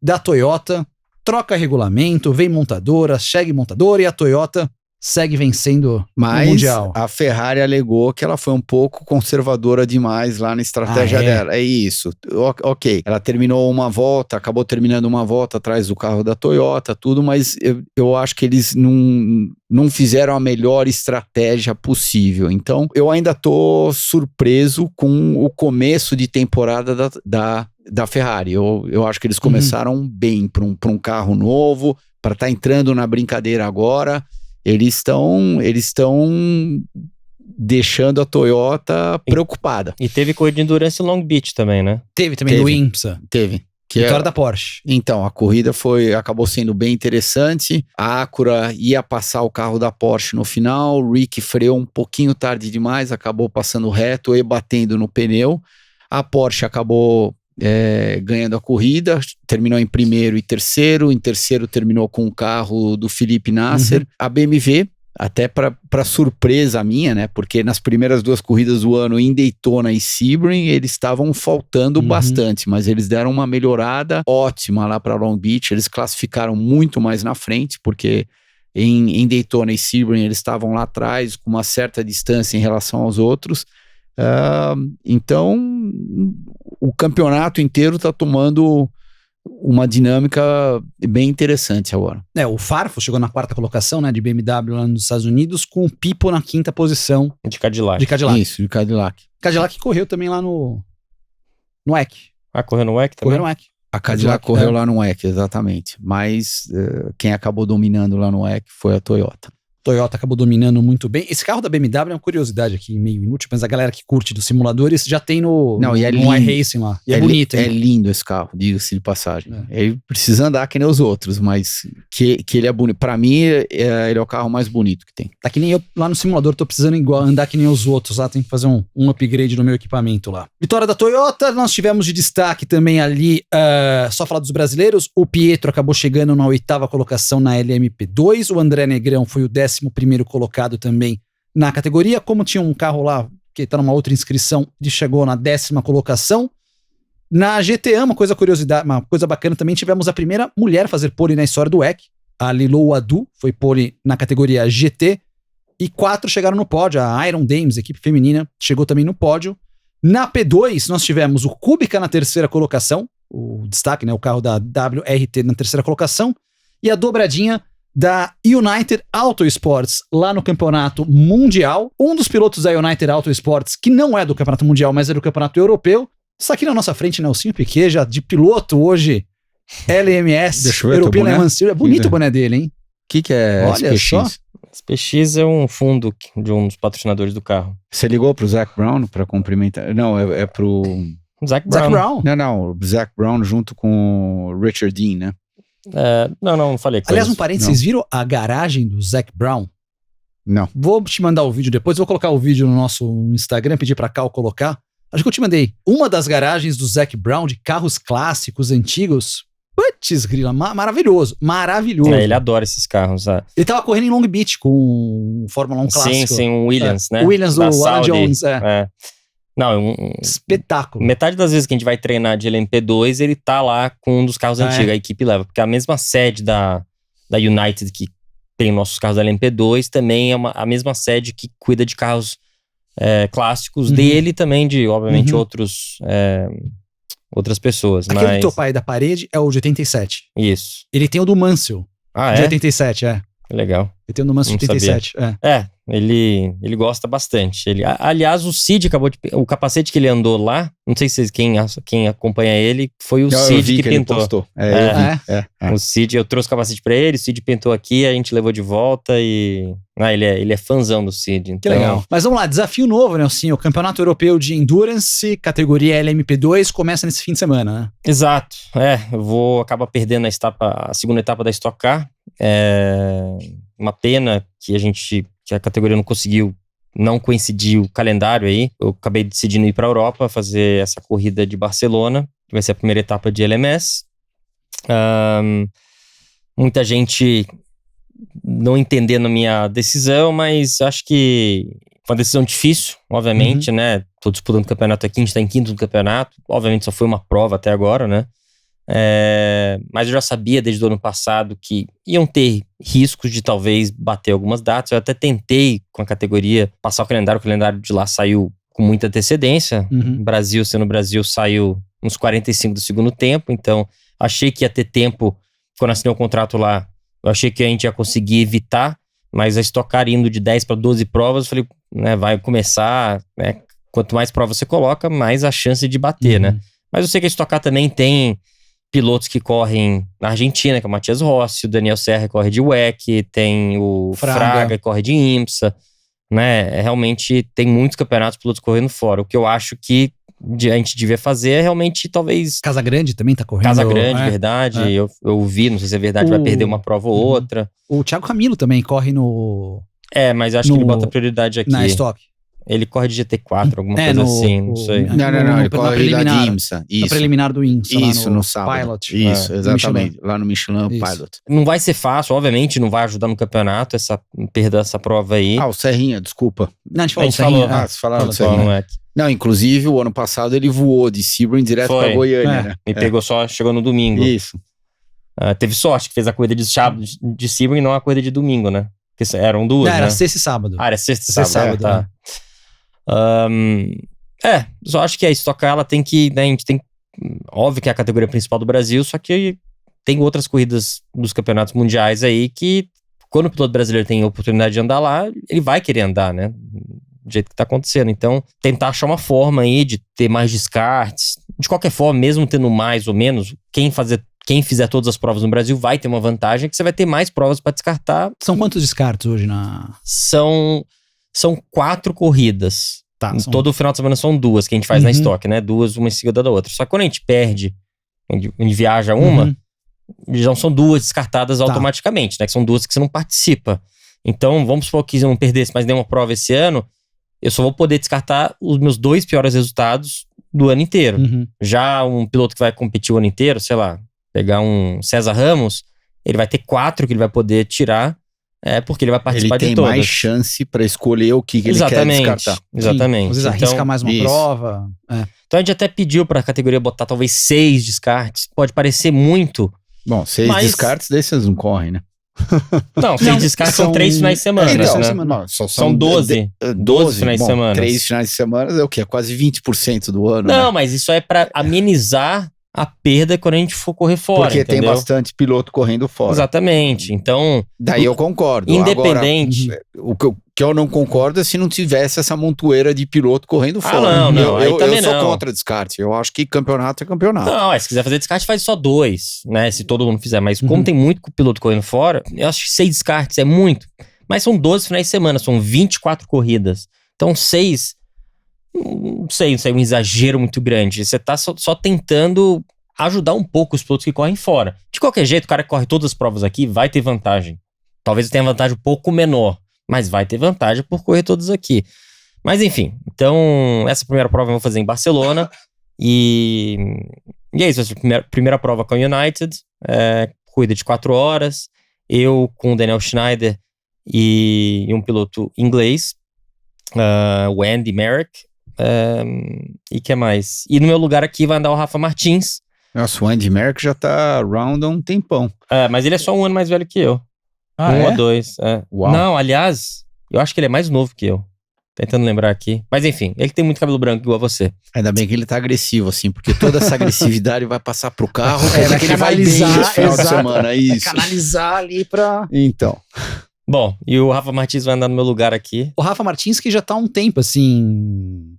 Speaker 1: da Toyota. Troca regulamento, vem montadora, segue montadora e a Toyota segue vencendo o Mundial.
Speaker 2: Mas a Ferrari alegou que ela foi um pouco conservadora demais lá na estratégia dela. É isso. Ok, ela terminou uma volta, acabou terminando uma volta atrás do carro da Toyota, tudo, mas eu acho que eles não fizeram a melhor estratégia possível. Então, eu ainda tô surpreso com o começo de temporada da Ferrari. Eu acho que eles começaram bem para um carro novo, para estar entrando na brincadeira agora. Eles estão deixando a Toyota preocupada.
Speaker 3: E teve corrida de endurance em Long Beach também, né?
Speaker 1: Teve também no IMSA.
Speaker 2: Teve.
Speaker 1: Vitória da Porsche.
Speaker 2: Então, a corrida acabou sendo bem interessante. A Acura ia passar o carro da Porsche no final. O Rick freou um pouquinho tarde demais, acabou passando reto e batendo no pneu. A Porsche acabou ganhando a corrida, terminou em primeiro e terceiro. Em terceiro terminou com o carro do Felipe Nasser. A BMW até para surpresa minha, né? Porque nas primeiras 2 corridas do ano, em Daytona e Sebring, eles estavam faltando bastante, mas eles deram uma melhorada ótima lá para Long Beach. Eles classificaram muito mais na frente, porque em Daytona e Sebring eles estavam lá atrás, com uma certa distância em relação aos outros. Então, o campeonato inteiro está tomando uma dinâmica bem interessante agora.
Speaker 1: O Farfus chegou na 4ª colocação, né, de BMW lá nos Estados Unidos, com o Pipo na 5ª posição.
Speaker 3: De Cadillac.
Speaker 2: Isso, de Cadillac.
Speaker 1: Cadillac correu também lá no WEC.
Speaker 3: Correu no WEC também?
Speaker 1: Correu no WEC.
Speaker 2: A Cadillac correu lá no WEC, exatamente. Mas quem acabou dominando lá no WEC foi a Toyota.
Speaker 1: Toyota acabou dominando muito bem. Esse carro da BMW é uma curiosidade aqui, meio inútil, mas a galera que curte dos simuladores já tem no iRacing lá. E é bonito, hein?
Speaker 2: É lindo esse carro, diga-se de passagem. Ele precisa andar que nem os outros, mas que ele é bonito. Pra mim, ele é o carro mais bonito que tem.
Speaker 1: Tá que nem eu lá no simulador, tô precisando andar que nem os outros lá, tem que fazer um upgrade no meu equipamento lá. Vitória da Toyota, nós tivemos de destaque também ali, só falar dos brasileiros, o Pietro acabou chegando na 8ª colocação na LMP2, o André Negrão foi o 11º colocado também na categoria. Como tinha um carro lá que tá numa outra inscrição, ele chegou na 10ª colocação. Na GTA, uma coisa bacana também, tivemos a primeira mulher a fazer pole na história do WEC, a Lilou Adu, foi pole na categoria GT, e 4 chegaram no pódio. A Iron Dames, equipe feminina, chegou também no pódio. Na P2 nós tivemos o Kubica na 3ª colocação, o destaque, né, o carro da WRT na 3ª colocação, e a dobradinha da United Auto Sports lá no campeonato mundial. Um dos pilotos da United Auto Sports, que não é do campeonato mundial, mas é do campeonato europeu, está aqui na nossa frente, Nelsinho Piquet, já de piloto hoje, LMS, European Le Mans Series. É bonito o boné dele, hein?
Speaker 2: O que é
Speaker 1: Olha
Speaker 2: SPX?
Speaker 1: só.
Speaker 3: SPX é um fundo de um dos patrocinadores do carro.
Speaker 2: Você ligou pro Zac Brown para cumprimentar? Não, é pro...
Speaker 3: Zac Brown.
Speaker 2: Não, o Zac Brown junto com o Richard Dean, né?
Speaker 3: Não falei com
Speaker 1: Aliás,
Speaker 3: eles.
Speaker 1: um parênteses, vocês viram a garagem do Zac Brown?
Speaker 2: Não.
Speaker 1: Vou te mandar o vídeo depois, vou colocar o vídeo no nosso Instagram, pedir pra Cal colocar. Acho que eu te mandei. Uma das garagens do Zac Brown, de carros clássicos, antigos. Putz, grila, maravilhoso.
Speaker 3: Ele adora esses carros.
Speaker 1: Ele tava correndo em Long Beach com o Fórmula 1 clássico.
Speaker 3: Sim, o Williams, né?
Speaker 1: O Williams do Alan Jones,
Speaker 3: Não,
Speaker 1: espetáculo.
Speaker 3: Metade das vezes que a gente vai treinar de LMP2, ele tá lá com um dos carros antigos, a equipe leva. Porque a mesma sede da United, que tem nossos carros da LMP2, também é a mesma sede que cuida de carros clássicos dele e também de, obviamente, outras pessoas.
Speaker 1: Aquele teu pai da parede é o de 87.
Speaker 3: Isso.
Speaker 1: Ele tem o do Mansell, de 87,
Speaker 3: Legal.
Speaker 1: Ele tem o do Mansell de 87,
Speaker 3: Ele gosta bastante. Aliás, o Cid o capacete que ele andou lá, não sei se quem acompanha ele, foi o Cid que pintou.
Speaker 2: Ele postou.
Speaker 3: O Cid, eu trouxe o capacete pra ele, o Cid pintou aqui, a gente levou de volta e... ele é fãzão do Cid. Então...
Speaker 1: Que legal. Mas vamos lá, desafio novo, né? Sim, o Campeonato Europeu de Endurance, categoria LMP2, começa nesse fim de semana, né?
Speaker 3: Exato. Eu vou acabar perdendo a segunda etapa da Stock Car. Uma pena que a categoria não coincidiu o calendário aí. Eu acabei decidindo ir para a Europa fazer essa corrida de Barcelona, que vai ser a primeira etapa de LMS. Muita gente não entendendo a minha decisão, mas acho que foi uma decisão difícil, obviamente, né? Tô disputando o campeonato aqui, a gente tá em 5º no campeonato. Obviamente só foi uma prova até agora, né? Mas eu já sabia desde o ano passado que iam ter riscos de talvez bater algumas datas. Eu até tentei com a categoria passar o calendário de lá saiu com muita antecedência. Brasil, sendo o Brasil, saiu uns 45 do segundo tempo, então achei que ia ter tempo. Quando assinei o contrato lá, eu achei que a gente ia conseguir evitar, mas a Stock Car indo de 10 para 12 provas, eu falei, vai começar, né? Quanto mais provas você coloca, mais a chance de bater, né? Mas eu sei que a Stock Car também tem pilotos que correm na Argentina, que é o Matias Rossi, o Daniel Serra corre de WEC, tem o Fraga que corre de IMSA, né? Realmente tem muitos campeonatos pilotos correndo fora. O que eu acho que a gente devia fazer é realmente, talvez...
Speaker 1: Casa Grande também tá correndo.
Speaker 3: Casa Grande, verdade. Eu vi, não sei se é verdade, vai perder uma prova ou outra.
Speaker 1: O Thiago Camilo também corre no...
Speaker 3: Mas acho que ele bota prioridade aqui.
Speaker 1: Na Stock.
Speaker 3: Ele corre de GT4, alguma coisa assim, não sei.
Speaker 2: Não, ele corre lá de IMSA.
Speaker 1: No preliminar do IMSA.
Speaker 2: Isso, no sábado.
Speaker 1: Pilot.
Speaker 2: Isso, exatamente. Lá no Michelin Pilot.
Speaker 3: Não vai ser fácil, obviamente, não vai ajudar no campeonato perder essa prova aí.
Speaker 2: O Serrinha, desculpa.
Speaker 1: Não, a gente falou.
Speaker 2: Vocês falaram do Serrinha. Não, inclusive, o ano passado ele voou de Sebring direto pra Goiânia, né?
Speaker 3: E pegou chegou no domingo.
Speaker 2: Isso.
Speaker 3: Teve sorte que fez a corrida de sábado de Sebring e não a corrida de domingo, né? Porque eram duas,
Speaker 1: era
Speaker 3: né?
Speaker 1: sexta e sábado.
Speaker 3: Era sexta e sábado, tá. Só acho que a Stock Car, ela tem que, né, a gente tem, óbvio que é a categoria principal do Brasil, só que tem outras corridas dos campeonatos mundiais aí que, quando o piloto brasileiro tem a oportunidade de andar lá, ele vai querer andar, né? Do jeito que tá acontecendo. Então, tentar achar uma forma aí de ter mais descartes. De qualquer forma, mesmo tendo mais ou menos, quem fizer todas as provas no Brasil vai ter uma vantagem, que você vai ter mais provas para descartar.
Speaker 1: São quantos descartes hoje na...
Speaker 3: São 4 corridas.
Speaker 1: Tá,
Speaker 3: Todo final de semana são 2 que a gente faz na Stock, né? 2, uma em seguida da outra. Só que quando a gente perde, a gente viaja uma, já são 2 descartadas automaticamente, né? Que são 2 que você não participa. Então, vamos supor que eu não perdesse mais nenhuma prova esse ano, eu só vou poder descartar os meus 2 piores resultados do ano inteiro. Já um piloto que vai competir o ano inteiro, sei lá, pegar um César Ramos, ele vai ter 4 que ele vai poder tirar, porque ele vai participar de todas.
Speaker 2: Ele tem mais chance para escolher o que ele quer descartar.
Speaker 3: Exatamente.
Speaker 1: Às vezes arrisca mais uma prova.
Speaker 3: Então a gente até pediu para a categoria botar talvez 6 descartes. Pode parecer muito.
Speaker 2: Bom, 6 descartes desses não correm, né?
Speaker 3: Não, 6 descartes são 3 finais de semana, né? São 12 finais de semana.
Speaker 2: 3 finais de semana é o quê? É quase 20% do ano,
Speaker 3: Não,
Speaker 2: né?
Speaker 3: mas isso é para amenizar a perda quando a gente for correr fora,
Speaker 2: porque
Speaker 3: entendeu?
Speaker 2: tem bastante piloto correndo fora.
Speaker 3: Exatamente, então...
Speaker 2: Daí eu concordo.
Speaker 3: Independente...
Speaker 2: Agora, o que eu não concordo é se não tivesse essa montoeira de piloto correndo fora.
Speaker 3: Não,
Speaker 2: eu sou contra descarte. Eu acho que campeonato é campeonato.
Speaker 3: Não, se quiser fazer descarte, faz só 2, né? Se todo mundo fizer. Mas como tem muito piloto correndo fora, eu acho que 6 descartes é muito. Mas são 12 finais de semana, são 24 corridas. Então 6... Não sei, um exagero muito grande. Você tá só tentando ajudar um pouco os pilotos que correm fora. De qualquer jeito, o cara que corre todas as provas aqui vai ter vantagem. Talvez tenha vantagem um pouco menor, mas vai ter vantagem por correr todas aqui. Mas enfim, então essa primeira prova eu vou fazer em Barcelona. E é isso, a primeira prova com a United, corrida de 4 horas. Eu com o Daniel Schneider e um piloto inglês, o Andy Merrick. E que mais? E no meu lugar aqui vai andar o Rafa Martins.
Speaker 2: Nossa, o Andy Merrick já tá round há um tempão.
Speaker 3: Mas ele é só um ano mais velho que eu. 1 ou 2.
Speaker 2: Uau.
Speaker 3: Não, aliás, eu acho que ele é mais novo que eu. Tentando lembrar aqui. Mas enfim, ele tem muito cabelo branco igual a você.
Speaker 2: Ainda bem que ele tá agressivo, assim, porque toda essa agressividade vai passar pro carro, quer dizer que ele vai bem
Speaker 1: canalizar,
Speaker 2: esse final de semana, isso.
Speaker 1: Canalizar ali pra...
Speaker 2: Então.
Speaker 3: Bom, e o Rafa Martins vai andar no meu lugar aqui.
Speaker 1: O Rafa Martins que já tá há um tempo, assim...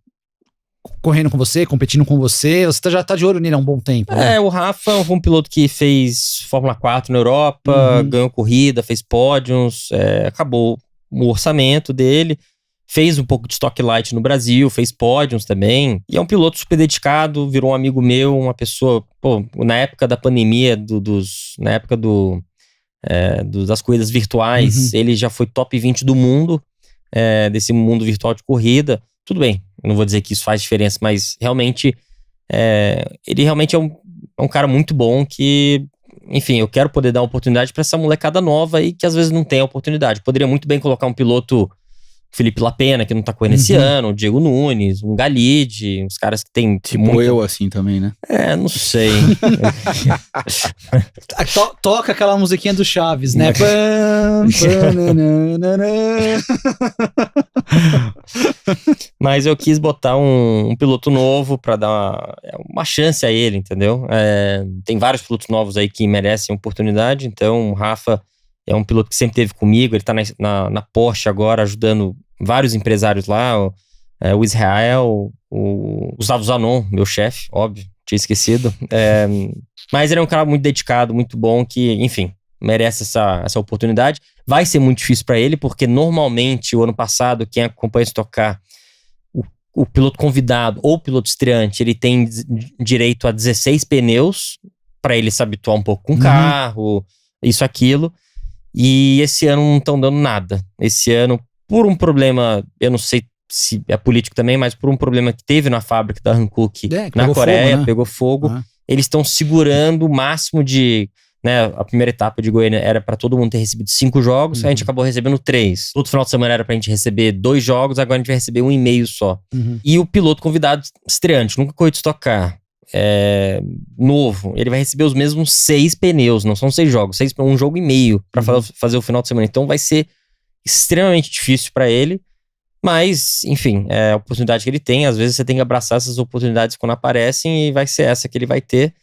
Speaker 1: correndo com você, competindo com você, você já tá de olho nele há um bom tempo. Né?
Speaker 3: O Rafa foi um piloto que fez Fórmula 4 na Europa, ganhou corrida, fez pódios, acabou o orçamento dele, fez um pouco de Stock Light no Brasil, fez pódios também, e é um piloto super dedicado, virou um amigo meu, uma pessoa, na época da pandemia, na época das corridas virtuais, ele já foi top 20 do mundo, desse mundo virtual de corrida. Tudo bem, eu não vou dizer que isso faz diferença, mas realmente ele realmente é um cara muito bom que, enfim, eu quero poder dar uma oportunidade para essa molecada nova aí que às vezes não tem a oportunidade. Poderia muito bem colocar um piloto, Felipe Lapena, que não tá correndo esse ano, o Diego Nunes, um Galide, uns caras que tem...
Speaker 2: Tipo eu assim também, né?
Speaker 3: Não sei.
Speaker 1: Toca aquela musiquinha do Chaves, né?
Speaker 3: Mas eu quis botar um piloto novo pra dar uma chance a ele, entendeu? Tem vários pilotos novos aí que merecem oportunidade, então o Rafa é um piloto que sempre esteve comigo, ele tá na Porsche agora, ajudando vários empresários lá, o Israel, o Gustavo Zanon, meu chefe, óbvio, tinha esquecido. Mas ele é um cara muito dedicado, muito bom, que, enfim, merece essa oportunidade. Vai ser muito difícil para ele, porque normalmente, o ano passado, quem acompanha o Stock Car, o piloto convidado ou o piloto estreante, ele tem direito a 16 pneus, para ele se habituar um pouco com o carro, isso, aquilo. E esse ano não estão dando nada. Esse ano, por um problema, eu não sei se é político também, mas por um problema que teve na fábrica da Hankook na Coreia,
Speaker 1: fogo, né?
Speaker 3: pegou fogo. Eles estão segurando o máximo de... Né, a primeira etapa de Goiânia era pra todo mundo ter recebido 5 jogos, a gente acabou recebendo 3. Todo final de semana era pra gente receber 2 jogos, agora a gente vai receber 1,5 só. E o piloto convidado estreante, nunca correu de Stock Car, novo, ele vai receber os mesmos 6 pneus, não são 6 jogos, 6 para um jogo e meio pra fazer o final de semana. Então vai ser extremamente difícil pra ele, mas enfim, é a oportunidade que ele tem. Às vezes você tem que abraçar essas oportunidades quando aparecem, e vai ser essa que ele vai ter.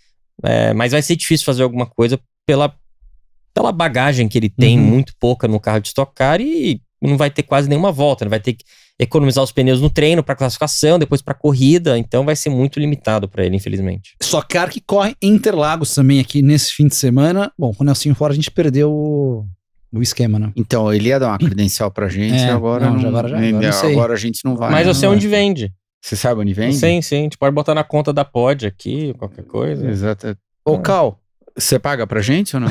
Speaker 3: Mas vai ser difícil fazer alguma coisa pela bagagem que ele tem, muito pouca no carro de Stock Car, e não vai ter quase nenhuma volta, né? Vai ter que economizar os pneus no treino pra classificação, depois pra corrida, então vai ser muito limitado pra ele, infelizmente.
Speaker 1: Stock Car que corre em Interlagos também aqui nesse fim de semana. Bom, com o Nelsinho fora a gente perdeu o esquema, né?
Speaker 2: Então, ele ia dar uma credencial pra gente, agora agora a gente não vai.
Speaker 3: Mas eu sei onde vende.
Speaker 2: Você sabe onde vende?
Speaker 3: Sim, a gente pode botar na conta da Pod aqui, qualquer coisa.
Speaker 2: Exato. Ô, Cal, você paga pra gente ou não?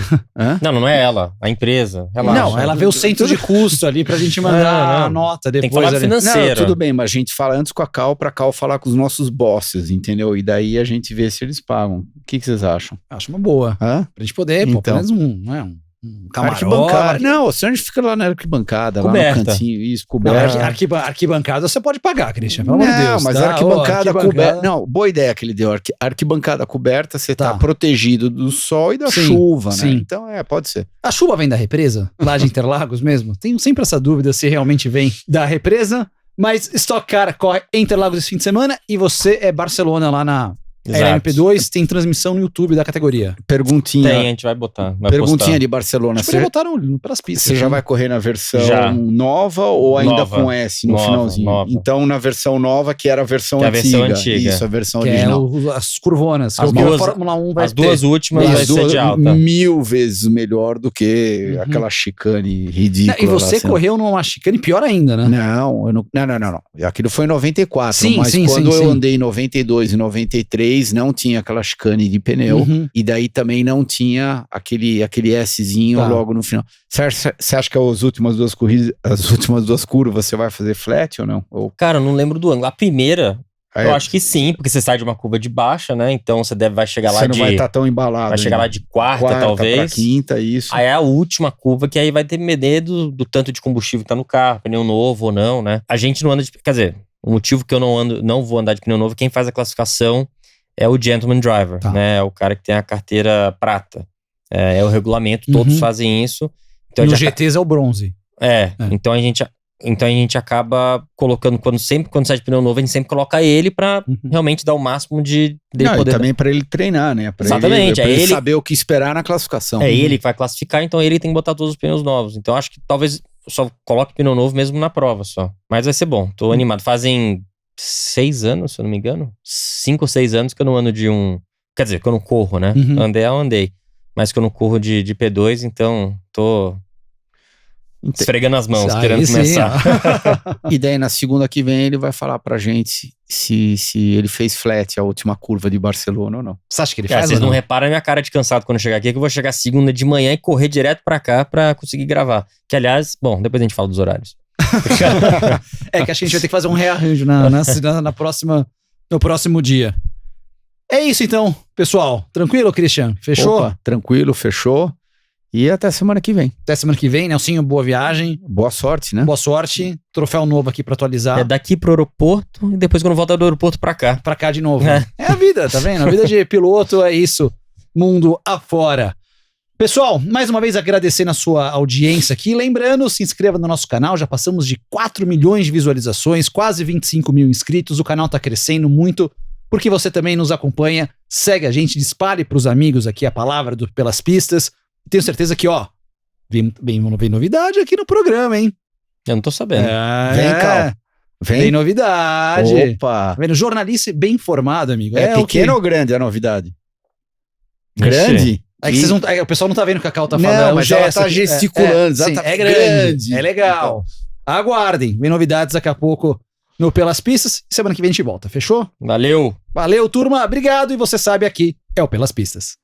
Speaker 3: Não é ela, a empresa. Relaxa.
Speaker 1: Não, ela vê o centro de custo ali pra gente mandar a nota depois.
Speaker 3: Tem que falar do financeiro.
Speaker 2: Não, tudo bem, mas a gente fala antes com a Cal, pra Cal falar com os nossos bosses, entendeu? E daí a gente vê se eles pagam. O que vocês acham?
Speaker 1: Acho uma boa. Pra gente poder, pelo menos um camarote.
Speaker 2: Arquibancada. Não, o senhor fica lá na arquibancada,
Speaker 3: coberta.
Speaker 2: lá no cantinho, isso, coberta.
Speaker 1: Arquibancada você pode pagar, Christian, pelo amor de Deus.
Speaker 2: Mas arquibancada coberta... Não, boa ideia que ele deu. Arquibancada coberta, você tá protegido do sol e da chuva, né? Então, pode ser.
Speaker 1: A chuva vem da represa? Lá de Interlagos mesmo? Tenho sempre essa dúvida se realmente vem da represa, mas Stock Car corre em Interlagos esse fim de semana, e você é Barcelona lá na... LMP2, tem transmissão no YouTube da categoria.
Speaker 2: Perguntinha.
Speaker 3: Tem, a gente vai botar.
Speaker 2: Perguntinha de Barcelona.
Speaker 1: Você botar pelas pistas.
Speaker 2: Você já vai correr na versão nova ou ainda com S no finalzinho?
Speaker 3: Nova.
Speaker 2: Então, na versão nova, que era a versão antiga.
Speaker 3: A versão antiga.
Speaker 2: Isso, a versão
Speaker 1: que
Speaker 2: original.
Speaker 1: As curvonas.
Speaker 3: As duas, a Fórmula 1 vai ter. As duas últimas vai ser de alta.
Speaker 2: 1000 vezes melhor do que aquela chicane ridícula.
Speaker 1: E você correu numa chicane pior ainda, né?
Speaker 2: Não. Aquilo foi em 94. Mas quando eu andei em 92 e 93, não tinha aquela chicane de pneu, e daí também não tinha aquele Szinho logo no final. Você acha que as últimas duas curvas você vai fazer flat ou não?
Speaker 3: Cara, eu não lembro do ângulo. A primeira, eu acho que sim, porque você sai de uma curva de baixa, né? Então você vai chegar lá
Speaker 2: Você não vai estar tão embalado.
Speaker 3: Vai chegar lá de quarta talvez.
Speaker 2: Pra quinta, isso.
Speaker 3: Aí é a última curva, que aí vai depender do tanto de combustível que tá no carro, pneu novo ou não, né? A gente não anda de... Quer dizer, o motivo que eu não vou andar de pneu novo, quem faz a classificação é o Gentleman Driver, né? É o cara que tem a carteira prata. É o regulamento, todos fazem isso. Então,
Speaker 1: no GTs é o bronze.
Speaker 3: Então a gente acaba colocando, quando sai de pneu novo, a gente sempre coloca ele pra realmente dar o máximo de poder...
Speaker 2: E também pra ele treinar, né?
Speaker 3: Exatamente.
Speaker 2: Pra ele saber o que esperar na classificação.
Speaker 3: Ele que vai classificar, então ele tem que botar todos os pneus novos. Então acho que talvez só coloque pneu novo mesmo na prova só. Mas vai ser bom, tô animado. Fazem 6 anos, se eu não me engano. 5 ou 6 anos que eu não ando de um... Quer dizer, que eu não corro, né? Andei. Mas que eu não corro de P2, então tô esfregando as mãos, querendo começar.
Speaker 2: E daí na segunda que vem ele vai falar pra gente se ele fez flat a última curva de Barcelona ou não.
Speaker 1: Você acha que ele faz?
Speaker 3: Vocês não reparam a minha cara de cansado quando eu chegar aqui, que eu vou chegar segunda de manhã e correr direto pra cá pra conseguir gravar. Que aliás, bom, depois a gente fala dos horários.
Speaker 1: Que acho que a gente vai ter que fazer um rearranjo no próximo dia. É isso então, pessoal. Tranquilo, Christian? Fechou?
Speaker 2: Opa, tranquilo, fechou. E até semana que vem.
Speaker 1: Até semana que vem, Nelsinho, boa viagem.
Speaker 2: Boa sorte, né?
Speaker 1: Boa sorte. Troféu novo aqui pra atualizar.
Speaker 3: É daqui pro aeroporto e depois quando voltar do aeroporto pra cá.
Speaker 1: Pra cá de novo. É a vida, tá vendo? A vida de piloto é isso. Mundo afora. Pessoal, mais uma vez agradecendo a sua audiência aqui. Lembrando, se inscreva no nosso canal. Já passamos de 4 milhões de visualizações, quase 25 mil inscritos. O canal tá crescendo muito, porque você também nos acompanha, segue a gente, espalhe pros amigos aqui a palavra do Pelas Pistas. Tenho certeza que, vem novidade aqui no programa, hein?
Speaker 3: Eu não tô sabendo.
Speaker 2: Vem, Cal.
Speaker 1: Vem novidade.
Speaker 2: Opa!
Speaker 1: Tá vendo? Jornalista bem informado, amigo.
Speaker 2: É pequena ou grande a novidade? Grande?
Speaker 1: É que o pessoal não tá vendo o que a Cal tá falando.
Speaker 2: Não, mas ela tá gesticulando.
Speaker 1: É grande. É legal. Então, aguardem. Vem novidades daqui a pouco no Pelas Pistas. Semana que vem a gente volta. Fechou?
Speaker 3: Valeu,
Speaker 1: turma. Obrigado. E você sabe, aqui é o Pelas Pistas.